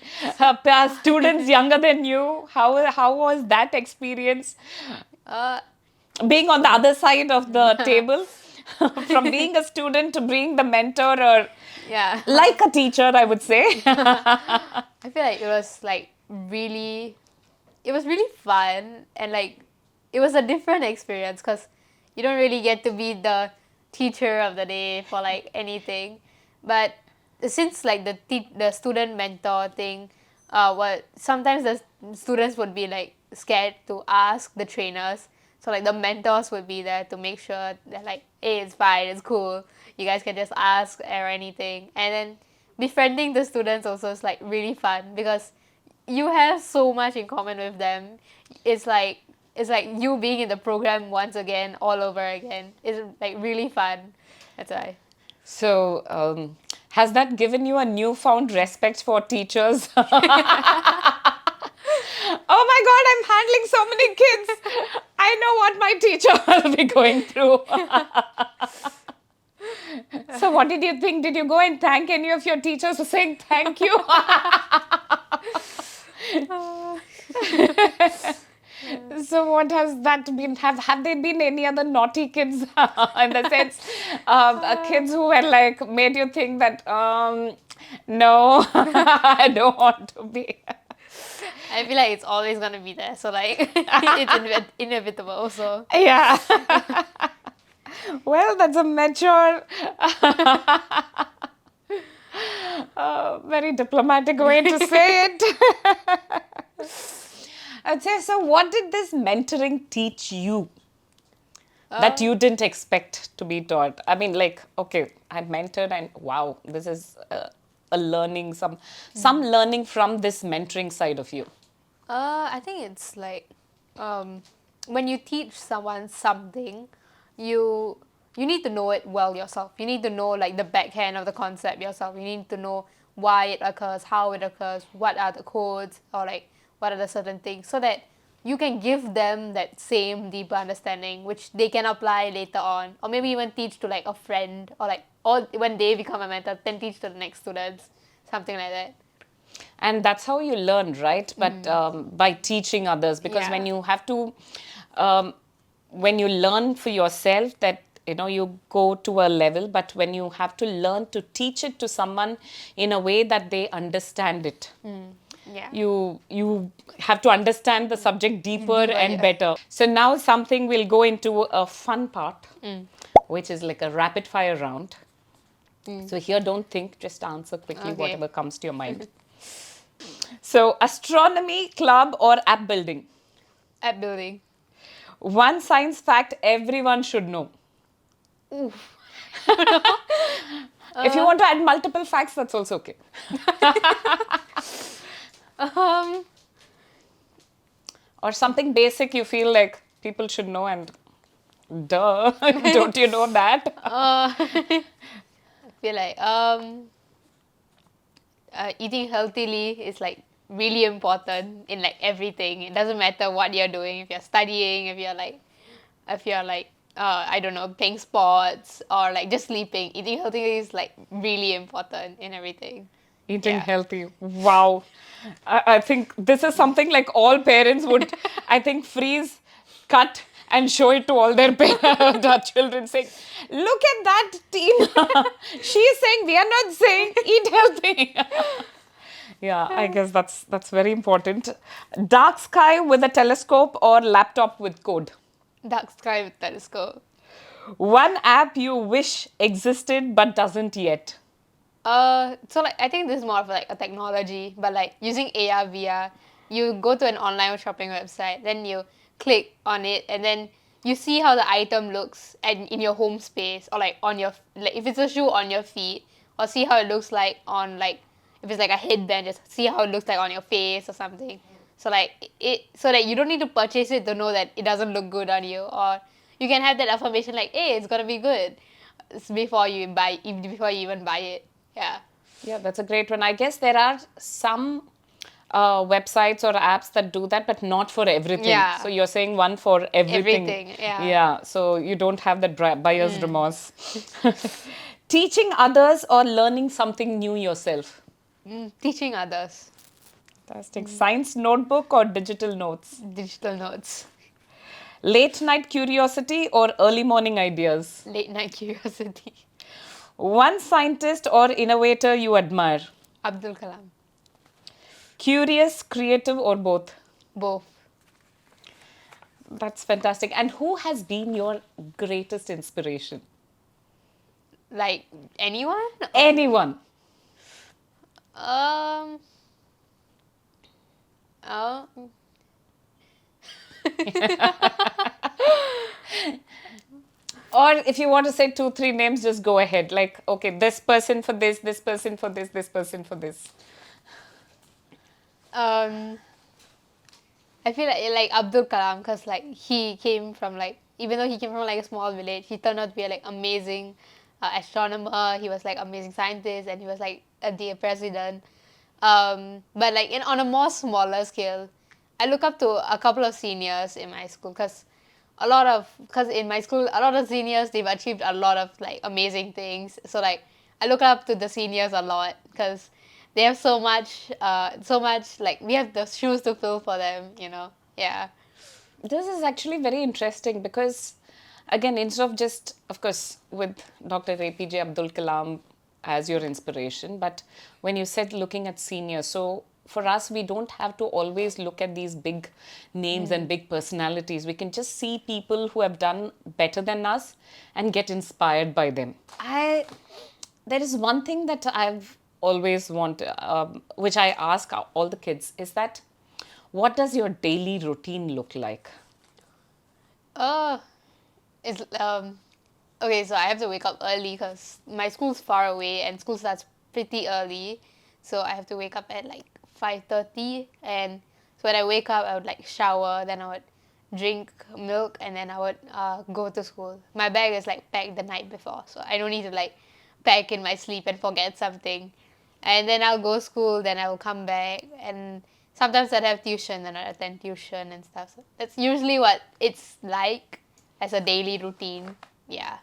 Speaker 1: students younger than you? How was that experience? Being on the other side of the table, from being a student to being the mentor, or like a teacher, I would say.
Speaker 2: I feel like it was really fun, and like it was a different experience because you don't really get to be the teacher of the day for like anything. But since like the student mentor thing, sometimes the students would be like scared to ask the trainers. So like the mentors would be there to make sure that like, hey, it's fine, it's cool, you guys can just ask or anything. And then befriending the students also is like really fun because you have so much in common with them. It's like you being in the program once again, all over again. It's like really fun. That's why.
Speaker 1: So has that given you a newfound respect for teachers? Oh my God, I'm handling so many kids. I know what my teacher will be going through. So what did you think? Did you go and thank any of your teachers for saying thank you? So what has that been? Have there been any other naughty kids in the sense, kids who were like made you think that no, I don't want to be.
Speaker 2: I feel like it's always gonna be there. So like it's inevitable. So
Speaker 1: Yeah. Well, that's a mature, very diplomatic way to say it. I'd say, so what did this mentoring teach you that you didn't expect to be taught? I mean, like, okay, I mentored and wow, this is a learning, some learning from this mentoring side of you.
Speaker 2: I think it's like when you teach someone something, you need to know it well yourself. You need to know like the backhand of the concept yourself. You need to know why it occurs, how it occurs, what are the codes, or like what are the certain things, so that you can give them that same deeper understanding which they can apply later on, or maybe even teach to like a friend, or like, or when they become a mentor, then teach to the next students, something like that.
Speaker 1: And that's how you learn, right? But by teaching others, because
Speaker 2: Yeah.
Speaker 1: when you have to, when you learn for yourself, that you go to a level, but when you have to learn to teach it to someone in a way that they understand it,
Speaker 2: Yeah.
Speaker 1: you have to understand the subject deeper and
Speaker 2: yeah.
Speaker 1: better. So now something will go into a fun part, which is like a rapid fire round. So here, don't think, just answer quickly
Speaker 2: Okay.
Speaker 1: whatever comes to your mind. So, astronomy, club, or app building?
Speaker 2: App building.
Speaker 1: One science fact everyone should know.
Speaker 2: Oof.
Speaker 1: If you want to add multiple facts, that's also okay.
Speaker 2: Um,
Speaker 1: Or something basic you feel like people should know, and duh, don't you know that?
Speaker 2: I feel like eating healthily is like really important in like everything. It doesn't matter what you're doing. If you're studying, if you're like I don't know, playing sports or like just sleeping. Eating healthily is like really important in everything.
Speaker 1: Eating
Speaker 2: Yeah.
Speaker 1: healthy. Wow. I think this is something like all parents would, I think, freeze, cut, and show it to all their their children, saying, look at that teen. She's saying, we are not saying eat healthy. Yeah, I guess that's very important. Dark sky with a telescope or laptop with code?
Speaker 2: Dark sky with telescope.
Speaker 1: One app you wish existed but doesn't yet.
Speaker 2: So like I think this is more of like a technology, but like using AR VR, you go to an online shopping website, then you click on it, and then you see how the item looks and in your home space, or like on your, like if it's a shoe, on your feet, or see how it looks like on, like if it's like a headband, just see how it looks like on your face or something. So like it, so that you don't need to purchase it to know that it doesn't look good on you, or you can have that affirmation like, hey, it's gonna be good, before you even buy it. Yeah.
Speaker 1: Yeah, that's a great one. I guess there are some websites or apps that do that, but not for everything.
Speaker 2: Yeah.
Speaker 1: So you're saying one for everything.
Speaker 2: Everything, yeah.
Speaker 1: Yeah, so you don't have that buyer's remorse. Teaching others or learning something new yourself?
Speaker 2: Teaching others.
Speaker 1: Fantastic. Science notebook or digital notes?
Speaker 2: Digital notes.
Speaker 1: Late night curiosity or early morning ideas?
Speaker 2: Late night curiosity.
Speaker 1: One scientist or innovator you admire?
Speaker 2: Abdul Kalam.
Speaker 1: Curious, creative, or both?
Speaker 2: Both.
Speaker 1: That's fantastic. And who has been your greatest inspiration?
Speaker 2: Like anyone?
Speaker 1: Anyone.
Speaker 2: Um.
Speaker 1: Or if you want to say 2, 3 names, just go ahead. Like, okay, this person for this person for this person for this.
Speaker 2: I feel like Abdul Kalam, because like he came from like, even though he came from like a small village, he turned out to be a, like amazing astronomer. He was like amazing scientist, and he was like the president. But like on a more smaller scale, I look up to a couple of seniors in my school, because a lot of, because in my school, a lot of seniors, they've achieved a lot of like amazing things. So like I look up to the seniors a lot because they have so much like we have the shoes to fill for them, you know. Yeah.
Speaker 1: This is actually very interesting because, again, instead of just, of course, with Dr. APJ Abdul Kalam as your inspiration, but when you said looking at seniors, so for us, we don't have to always look at these big names and big personalities. We can just see people who have done better than us and get inspired by them. There is one thing that I've always wanted, which I ask all the kids, is that what does your daily routine look like?
Speaker 2: Uh, it's okay. So I have to wake up early because my school's far away and school starts pretty early. So I have to wake up at like 5:30, and so when I wake up, I would like shower, then I would drink milk, and then I would go to school. My bag is like packed the night before, so I don't need to like pack in my sleep and forget something. And then I'll go school, then I will come back, and sometimes I'd have tuition, and I attend tuition and stuff. So that's usually what it's like as a daily routine. Yeah.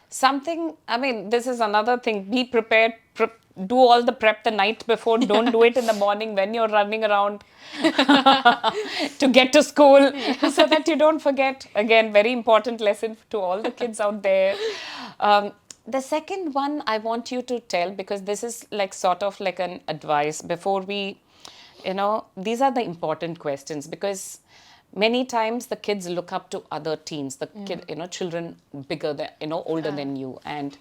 Speaker 1: Something, I mean, this is another thing. Be prepared, do all the prep the night before. Don't do it in the morning when you're running around to get to school so that you don't forget. Again, very important lesson to all the kids out there. The second one I want you to tell, because this is like sort of like an advice before we, these are the important questions because many times the kids look up to other teens, the kid, children bigger than, older than you, and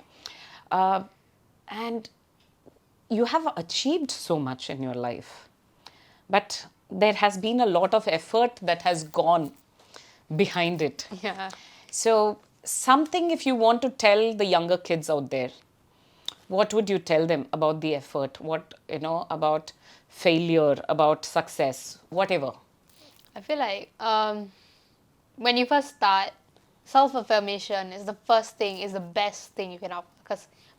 Speaker 1: you have achieved so much in your life, but there has been a lot of effort that has gone behind it.
Speaker 2: Yeah.
Speaker 1: So something, if you want to tell the younger kids out there, what would you tell them about the effort? What, about failure, about success, whatever?
Speaker 2: I feel like when you first start, self-affirmation is the first thing, is the best thing you can offer.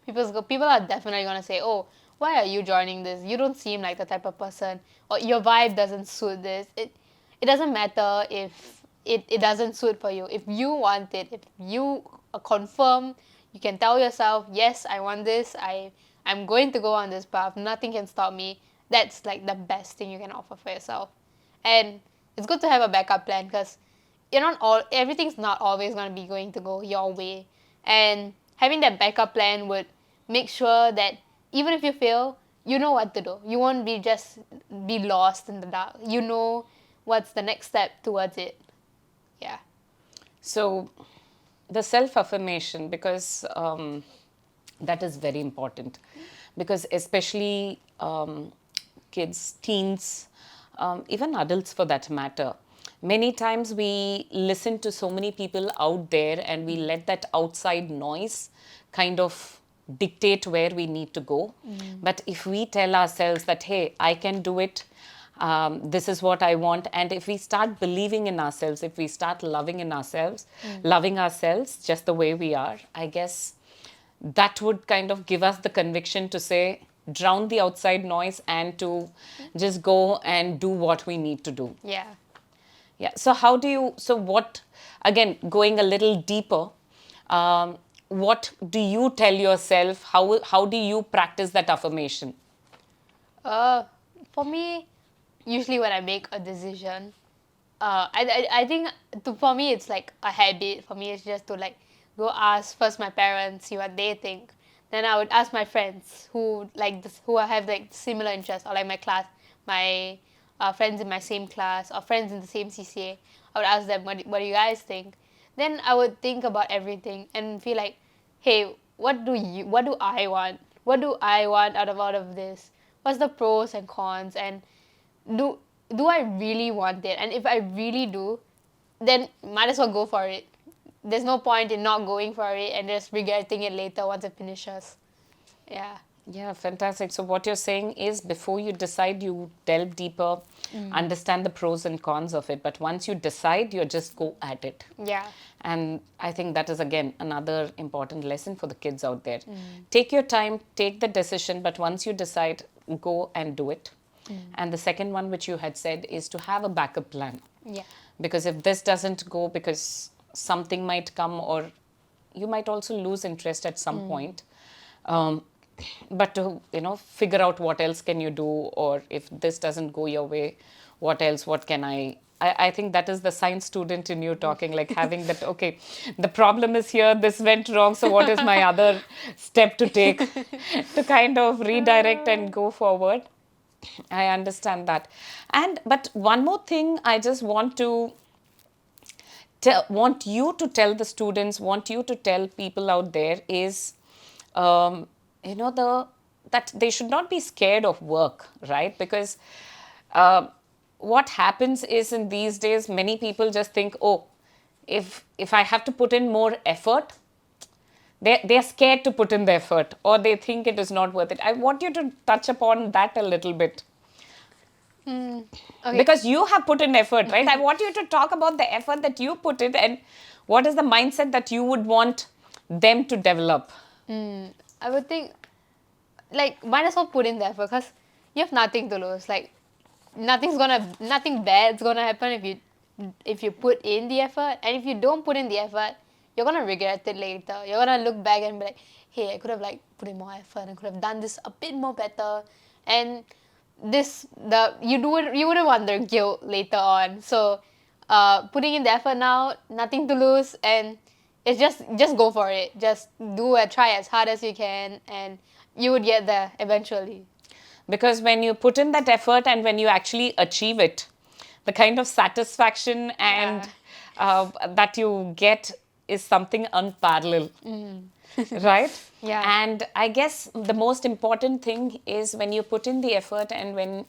Speaker 2: Because people are definitely going to say, oh, why are you joining this? You don't seem like the type of person, or your vibe doesn't suit this. It doesn't matter if it doesn't suit for you. If you want it, if you confirm, you can tell yourself, yes, I want this. I'm going to go on this path. Nothing can stop me. That's like the best thing you can offer for yourself. And it's good to have a backup plan because everything's not always going to be going to go your way. And having that backup plan would make sure that even if you fail, you know what to do. You won't be lost in the dark. You know what's the next step towards it. Yeah.
Speaker 1: So the self-affirmation, because that is very important, because especially kids, teens, even adults for that matter, many times we listen to so many people out there and we let that outside noise kind of dictate where we need to go. But if we tell ourselves that, hey, I can do it, this is what I want, and if we start believing in ourselves, if we start loving ourselves just the way we are, I guess that would kind of give us the conviction to say, drown the outside noise and to just go and do what we need to do.
Speaker 2: Yeah.
Speaker 1: Yeah. So what, again, going a little deeper, what do you tell yourself? How do you practice that affirmation?
Speaker 2: For me, usually when I make a decision, I think for me it's like a habit. For me, it's just to like go ask first my parents, see what they think. Then I would ask my friends who like this, who have like similar interests, or like my friends in my same class, or friends in the same CCA. I would ask them, what do you guys think? Then I would think about everything and feel like, hey, what do I want? What do I want out of this? What's the pros and cons? And do I really want it? And if I really do, then might as well go for it. There's no point in not going for it and just regretting it later once it finishes. Yeah.
Speaker 1: Yeah, fantastic. So what you're saying is before you decide, you delve deeper, understand the pros and cons of it. But once you decide, you just go at it.
Speaker 2: Yeah.
Speaker 1: And I think that is, again, another important lesson for the kids out there. Take your time, take the decision, but once you decide, go and do it. And the second one, which you had said, is to have a backup plan.
Speaker 2: Yeah.
Speaker 1: Because if this doesn't go, because something might come, or you might also lose interest at some point. Um, but to, figure out what else can you do, or if this doesn't go your way, what else, what can I think that is the science student in you talking, like having that, okay, the problem is here, this went wrong, so what is my other step to take to kind of redirect and go forward. I understand that. But one more thing I just want you to tell the students, want you to tell people out there is, um, that they should not be scared of work, right? Because uh, what happens is, in these days, many people just think, oh, if I have to put in more effort, they're scared to put in the effort, or they think it is not worth it. I want you to touch upon that a little bit.
Speaker 2: Okay.
Speaker 1: Because you have put in effort, right? I want you to talk about the effort that you put in, and what is the mindset that you would want them to develop.
Speaker 2: I would think, like, might as well put in the effort because you have nothing to lose. Like, nothing bad's gonna happen if you put in the effort, and if you don't put in the effort, you're gonna regret it later. You're gonna look back and be like, hey, I could have like put in more effort. I could have done this a bit more better, and you wouldn't want the guilt later on. So, putting in the effort now, nothing to lose, and it's just go for it. Just try as hard as you can, and you would get there eventually.
Speaker 1: Because when you put in that effort and when you actually achieve it, the kind of satisfaction and that you get is something unparalleled. Right?
Speaker 2: Yeah.
Speaker 1: And I guess the most important thing is when you put in the effort, and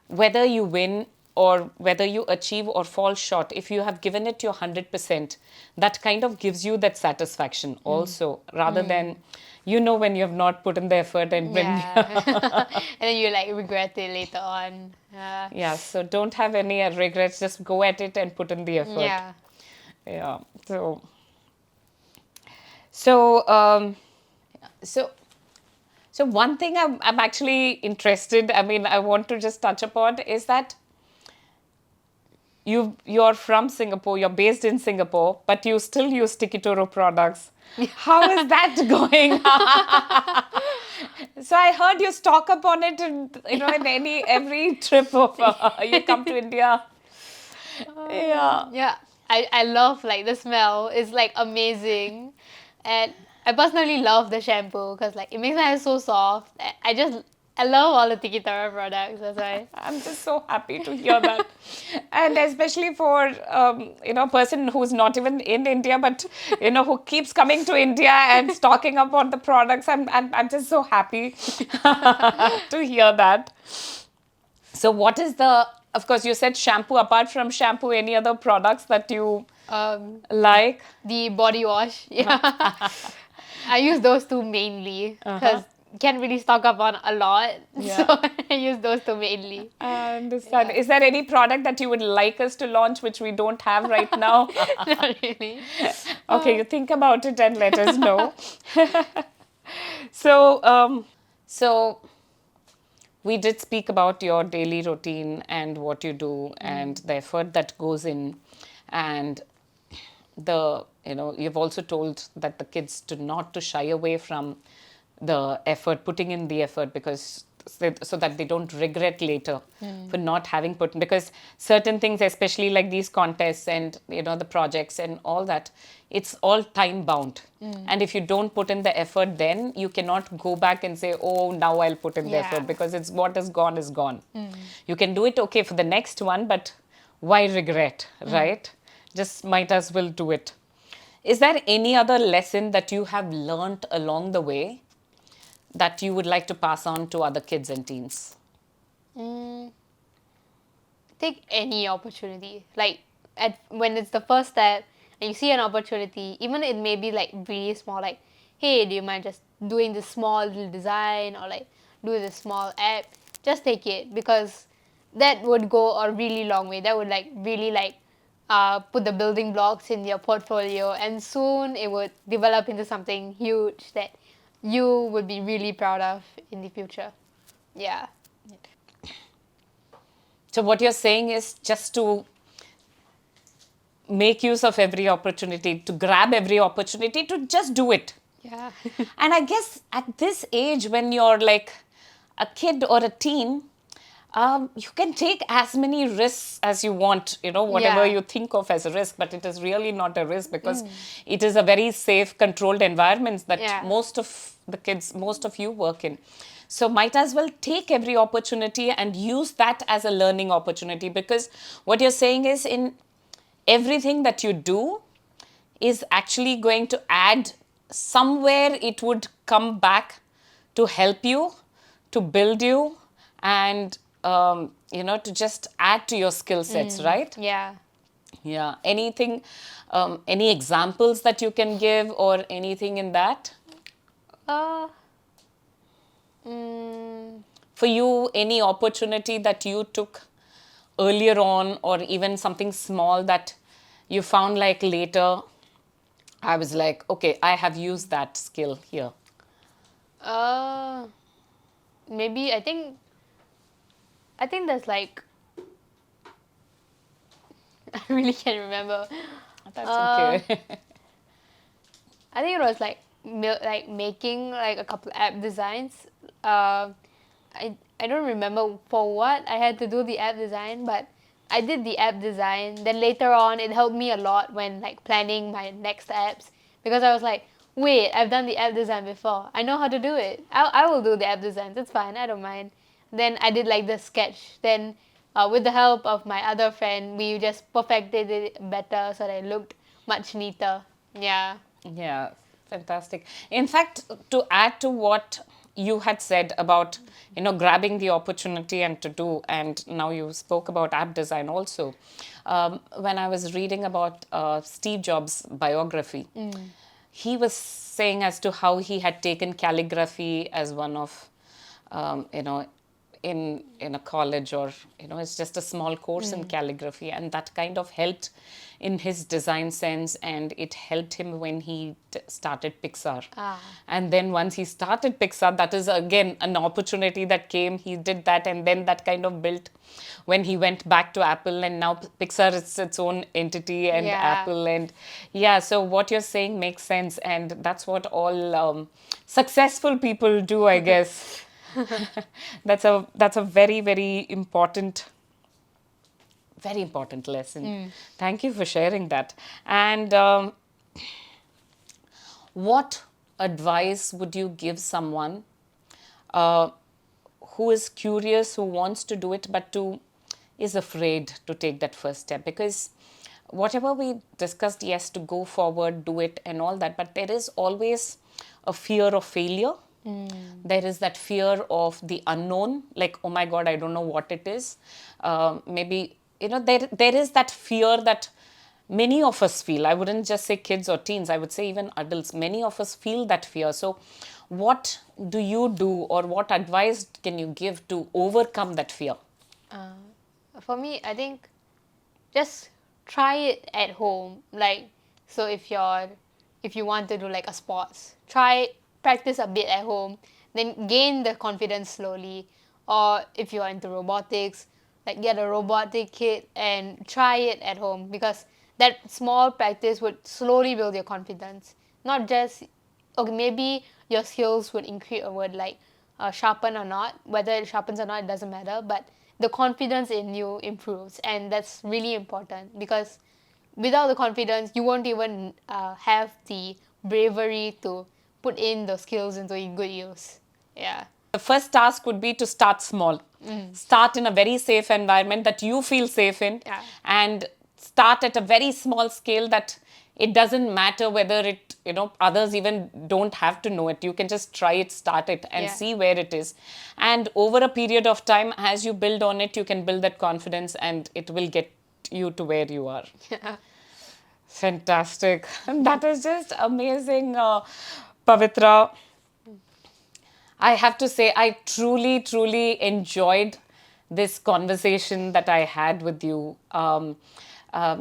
Speaker 1: whether you win or whether you achieve or fall short, if you have given it your 100%, that kind of gives you that satisfaction also, rather than, when you have not put in the effort, and when
Speaker 2: Yeah. And then you like regret it later on.
Speaker 1: yeah, so don't have any regrets, just go at it and put in the effort.
Speaker 2: Yeah.
Speaker 1: Yeah. So one thing I'm actually interested, I mean, I want to just touch upon is that you're from Singapore, you're based in Singapore, but you still use Tikitoro products. How is that going? So I heard you stock up on it, in every trip of you come to India. Yeah.
Speaker 2: Yeah. I love like the smell. It's like amazing. And I personally love the shampoo because like it makes my hair so soft. I love all the Tikitoro products. That's why.
Speaker 1: I'm just so happy to hear that. And especially for, a person who's not even in India, but, who keeps coming to India and stocking up on the products. I'm just so happy to hear that. So what is of course, you said shampoo. Apart from shampoo, any other products that you like?
Speaker 2: The body wash. Yeah. I use those two mainly because can't really stock up on a lot.
Speaker 1: Yeah.
Speaker 2: So I use those two mainly.
Speaker 1: I understand. Is there any product that you would like us to launch which we don't have right now?
Speaker 2: Not really.
Speaker 1: Okay, you think about it and let us know. So we did speak about your daily routine and what you do and the effort that goes in, and you've also told that the kids not to shy away from the effort, putting in the effort, because so that they don't regret later for not having put in, because certain things, especially like these contests and the projects and all that, it's all time bound, and if you don't put in the effort, then you cannot go back and say, oh, now I'll put in the effort, because it's what is gone is gone. You can do it, okay, for the next one, but why regret, right? Just might as well do it. Is there any other lesson that you have learned along the way that you would like to pass on to other kids and teens?
Speaker 2: Take any opportunity. Like when it's the first step and you see an opportunity, even it may be like really small, like, hey, do you mind just doing this small little design or like do this small app? Just take it, because that would go a really long way. That would like really like put the building blocks in your portfolio, and soon it would develop into something huge that you would be really proud of in the future. Yeah.
Speaker 1: So what you're saying is just to make use of every opportunity, to grab every opportunity, to just do it.
Speaker 2: Yeah.
Speaker 1: And I guess at this age, when you're like a kid or a teen, you can take as many risks as you want, whatever
Speaker 2: Yeah.
Speaker 1: you think of as a risk, but it is really not a risk because it is a very safe, controlled environment that
Speaker 2: Yeah.
Speaker 1: most of the kids, most of you work in. So might as well take every opportunity and use that as a learning opportunity, because what you're saying is in everything that you do is actually going to add somewhere, it would come back to help you, to build you, and to just add to your skill sets, right?
Speaker 2: Yeah.
Speaker 1: Yeah. Anything, any examples that you can give or anything in that?
Speaker 2: Uh, mm,
Speaker 1: For you, any opportunity that you took earlier on, or even something small that you found like later, I was like, okay, I have used that skill here.
Speaker 2: uh, maybe I think there's like I really can't remember.
Speaker 1: That's
Speaker 2: Uh,
Speaker 1: okay.
Speaker 2: I think it was like making like a couple app designs. Uh, I don't remember for what I had to do the app design, but I did the app design. Then later on, it helped me a lot when like planning my next apps, because I was like, wait, I've done the app design before. I know how to do it. I will do the app designs. It's fine. I don't mind. Then I did like the sketch. Then with the help of my other friend, we just perfected it better so that it looked much neater. Yeah.
Speaker 1: Yeah, fantastic. In fact, to add to what you had said about, grabbing the opportunity and to do, and now you spoke about app design also. When I was reading about Steve Jobs' biography, he was saying as to how he had taken calligraphy as one of, in a college, or it's just a small course in calligraphy, and that kind of helped in his design sense, and it helped him when he started Pixar. And then once he started Pixar, that is again an opportunity that came. He did that, and then that kind of built when he went back to Apple, and now Pixar is its own entity, and
Speaker 2: Yeah.
Speaker 1: Apple, and yeah. So what you're saying makes sense, and that's what all successful people do, I guess. That's a very, very important lesson. Thank you for sharing that. And what advice would you give someone uh, who is curious, who wants to do it, but is afraid to take that first step? Because whatever we discussed, yes, to go forward, do it, and all that, but there is always a fear of failure. There is that fear of the unknown, like, oh my God, I don't know what it is. Maybe, there is that fear that many of us feel. I wouldn't just say kids or teens, I would say even adults. Many of us feel that fear. So, what do you do, or what advice can you give to overcome that fear?
Speaker 2: For me, I think just try it at home. Like, so if you want to do like a sports, practice a bit at home, then gain the confidence slowly. Or if you're into robotics, like get a robotic kit and try it at home, because that small practice would slowly build your confidence. Not just, okay, maybe your skills would increase or would like sharpen or not. Whether it sharpens or not, it doesn't matter, but the confidence in you improves, and that's really important, because without the confidence, you won't even have the bravery to put in those skills into good use. Yeah.
Speaker 1: The first task would be to start small. Start in a very safe environment that you feel safe in,
Speaker 2: Yeah.
Speaker 1: and start at a very small scale that it doesn't matter whether it, others even don't have to know it. You can just try it, start it, and
Speaker 2: Yeah.
Speaker 1: see where it is. And over a period of time, as you build on it, you can build that confidence, and it will get you to where you are.
Speaker 2: Yeah.
Speaker 1: Fantastic. That is just amazing, Pavitra. I have to say, I truly, truly enjoyed this conversation that I had with you.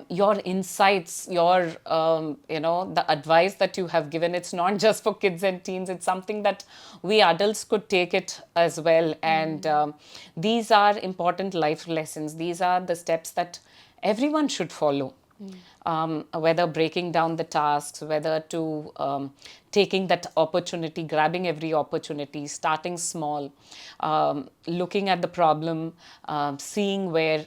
Speaker 1: Your insights, the advice that you have given, it's not just for kids and teens, it's something that we adults could take it as well. And these are important life lessons. These are the steps that everyone should follow. Whether breaking down the tasks, whether to taking that opportunity, grabbing every opportunity, starting small, looking at the problem, seeing where,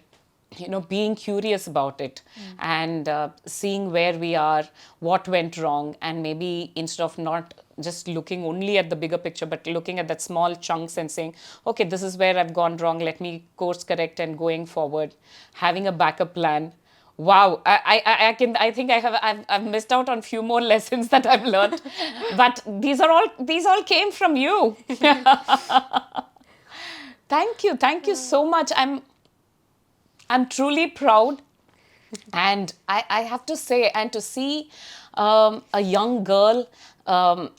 Speaker 1: being curious about it, and seeing where we are, what went wrong, and maybe instead of not just looking only at the bigger picture, but looking at that small chunks and saying, okay, this is where I've gone wrong, let me course correct and going forward, having a backup plan. Wow, I think I've missed out on few more lessons that I've learned, but these all came from you. Thank you so much. I'm truly proud, and I have to say, and to see a young girl, I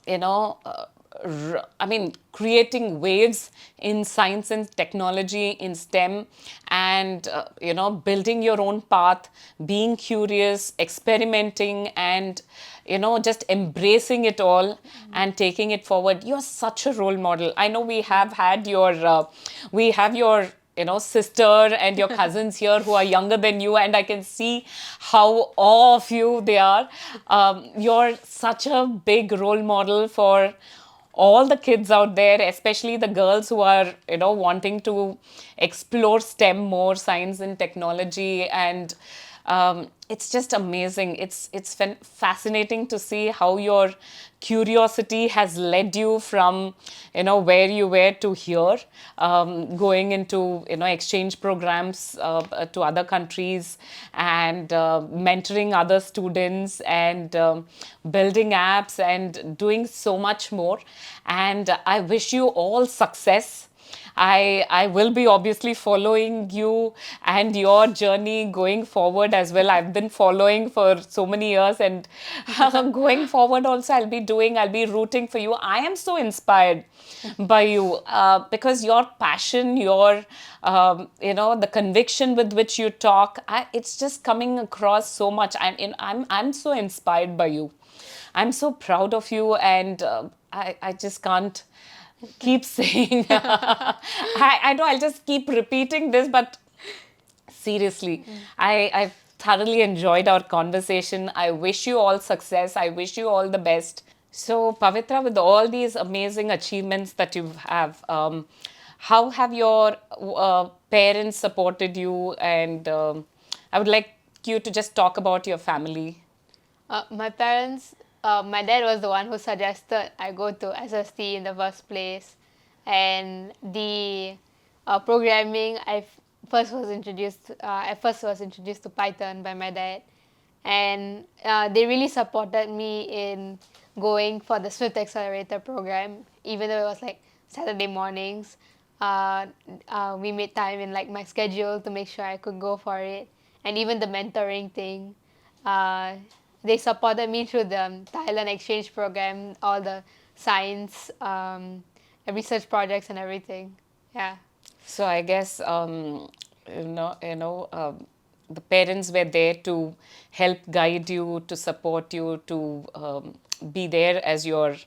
Speaker 1: mean, creating waves in science and technology, in STEM, and building your own path, being curious, experimenting, and just embracing it all and taking it forward. You're such a role model. I know we have your sister and your cousins here who are younger than you, and I can see how awe of you they are. You're such a big role model for all the kids out there, especially the girls who are wanting to explore STEM more, science and technology, and it's just amazing. It's fascinating to see how your curiosity has led you from where you were to here, going into exchange programs to other countries, and mentoring other students, and building apps and doing so much more. And I wish you all success. I will be obviously following you and your journey going forward as well. I've been following for so many years, and going forward also I'll be rooting for you. I am so inspired by you, because your passion, your the conviction with which you talk, it's just coming across so much. I'm so inspired by you. I'm so proud of you, and I just can't keep saying. I know I'll just keep repeating this, but seriously, I've thoroughly enjoyed our conversation. I wish you all success. I wish you all the best. So, Pavitra, with all these amazing achievements that you have, how have your parents supported you? And I would like you to just talk about your family.
Speaker 2: My parents, my dad was the one who suggested I go to SST in the first place, and the programming I first was introduced to Python by my dad, and they really supported me in going for the Swift Accelerator program, even though it was like Saturday mornings. We made time in like my schedule to make sure I could go for it, and even the mentoring thing. They supported me through the Thailand exchange program, all the science, research projects, and everything. Yeah.
Speaker 1: So I guess the parents were there to help guide you, to support you, to be there as your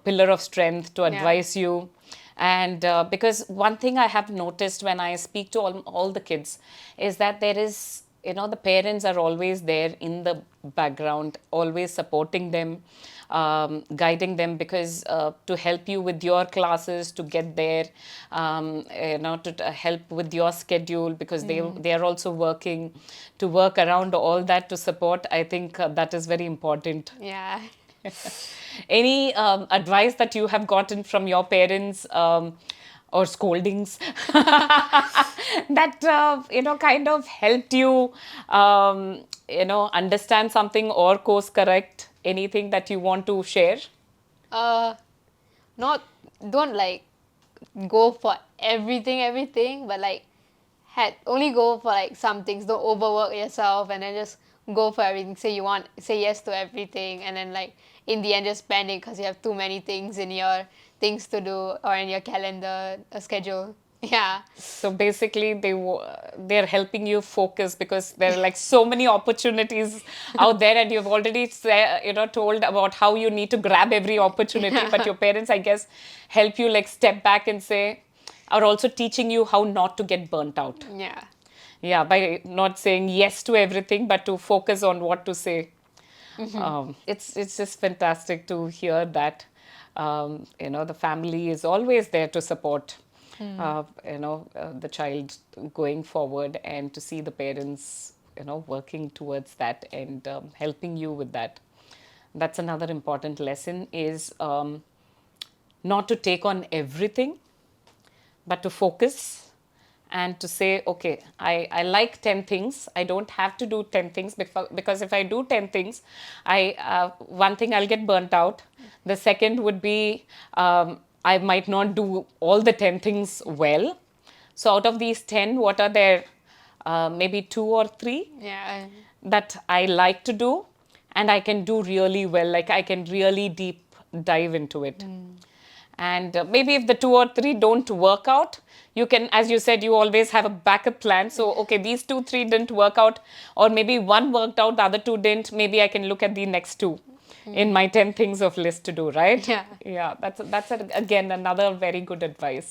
Speaker 1: pillar of strength, to advise you. And because one thing I have noticed when I speak to all the kids is that there is, the parents are always there in the background, always supporting them, guiding them, because to help you with your classes, to get there, to help with your schedule, because they are also working, to work around all that, to support. I think that is very important.
Speaker 2: Yeah.
Speaker 1: Any advice that you have gotten from your parents, or scoldings that kind of helped you understand something or course correct? Anything that you want to share?
Speaker 2: Uh, not don't like go for everything, but like had only go for like some things. Don't overwork yourself, and then just go for everything. Say yes to everything, and then like in the end just panic because you have too many things in your things to do or in your calendar schedule. Yeah.
Speaker 1: So basically, they're helping you focus, because there are like so many opportunities out there, and you've already told about how you need to grab every opportunity. But your parents, I guess, help you like step back and say, are also teaching you how not to get burnt out.
Speaker 2: Yeah.
Speaker 1: Yeah, by not saying yes to everything, but to focus on what to say. It's just fantastic to hear that. The family is always there to support. The child going forward, and to see the parents, working towards that and helping you with that. That's another important lesson is not to take on everything, but to focus and to say, okay, I like 10 things. I don't have to do 10 things, because if I do 10 things, one thing, I'll get burnt out. The second would be, I might not do all the 10 things well. So out of these 10, what are there? Maybe 2 or 3
Speaker 2: Yeah.
Speaker 1: that I like to do and I can do really well, like I can really deep dive into it. And maybe if the 2 or 3 don't work out, you can, as you said, you always have a backup plan. So, okay, these 2, 3 didn't work out, or maybe one worked out, the other 2 didn't. Maybe I can look at the next 2 in my 10 things of list to do, right?
Speaker 2: Yeah.
Speaker 1: Yeah, again, another very good advice.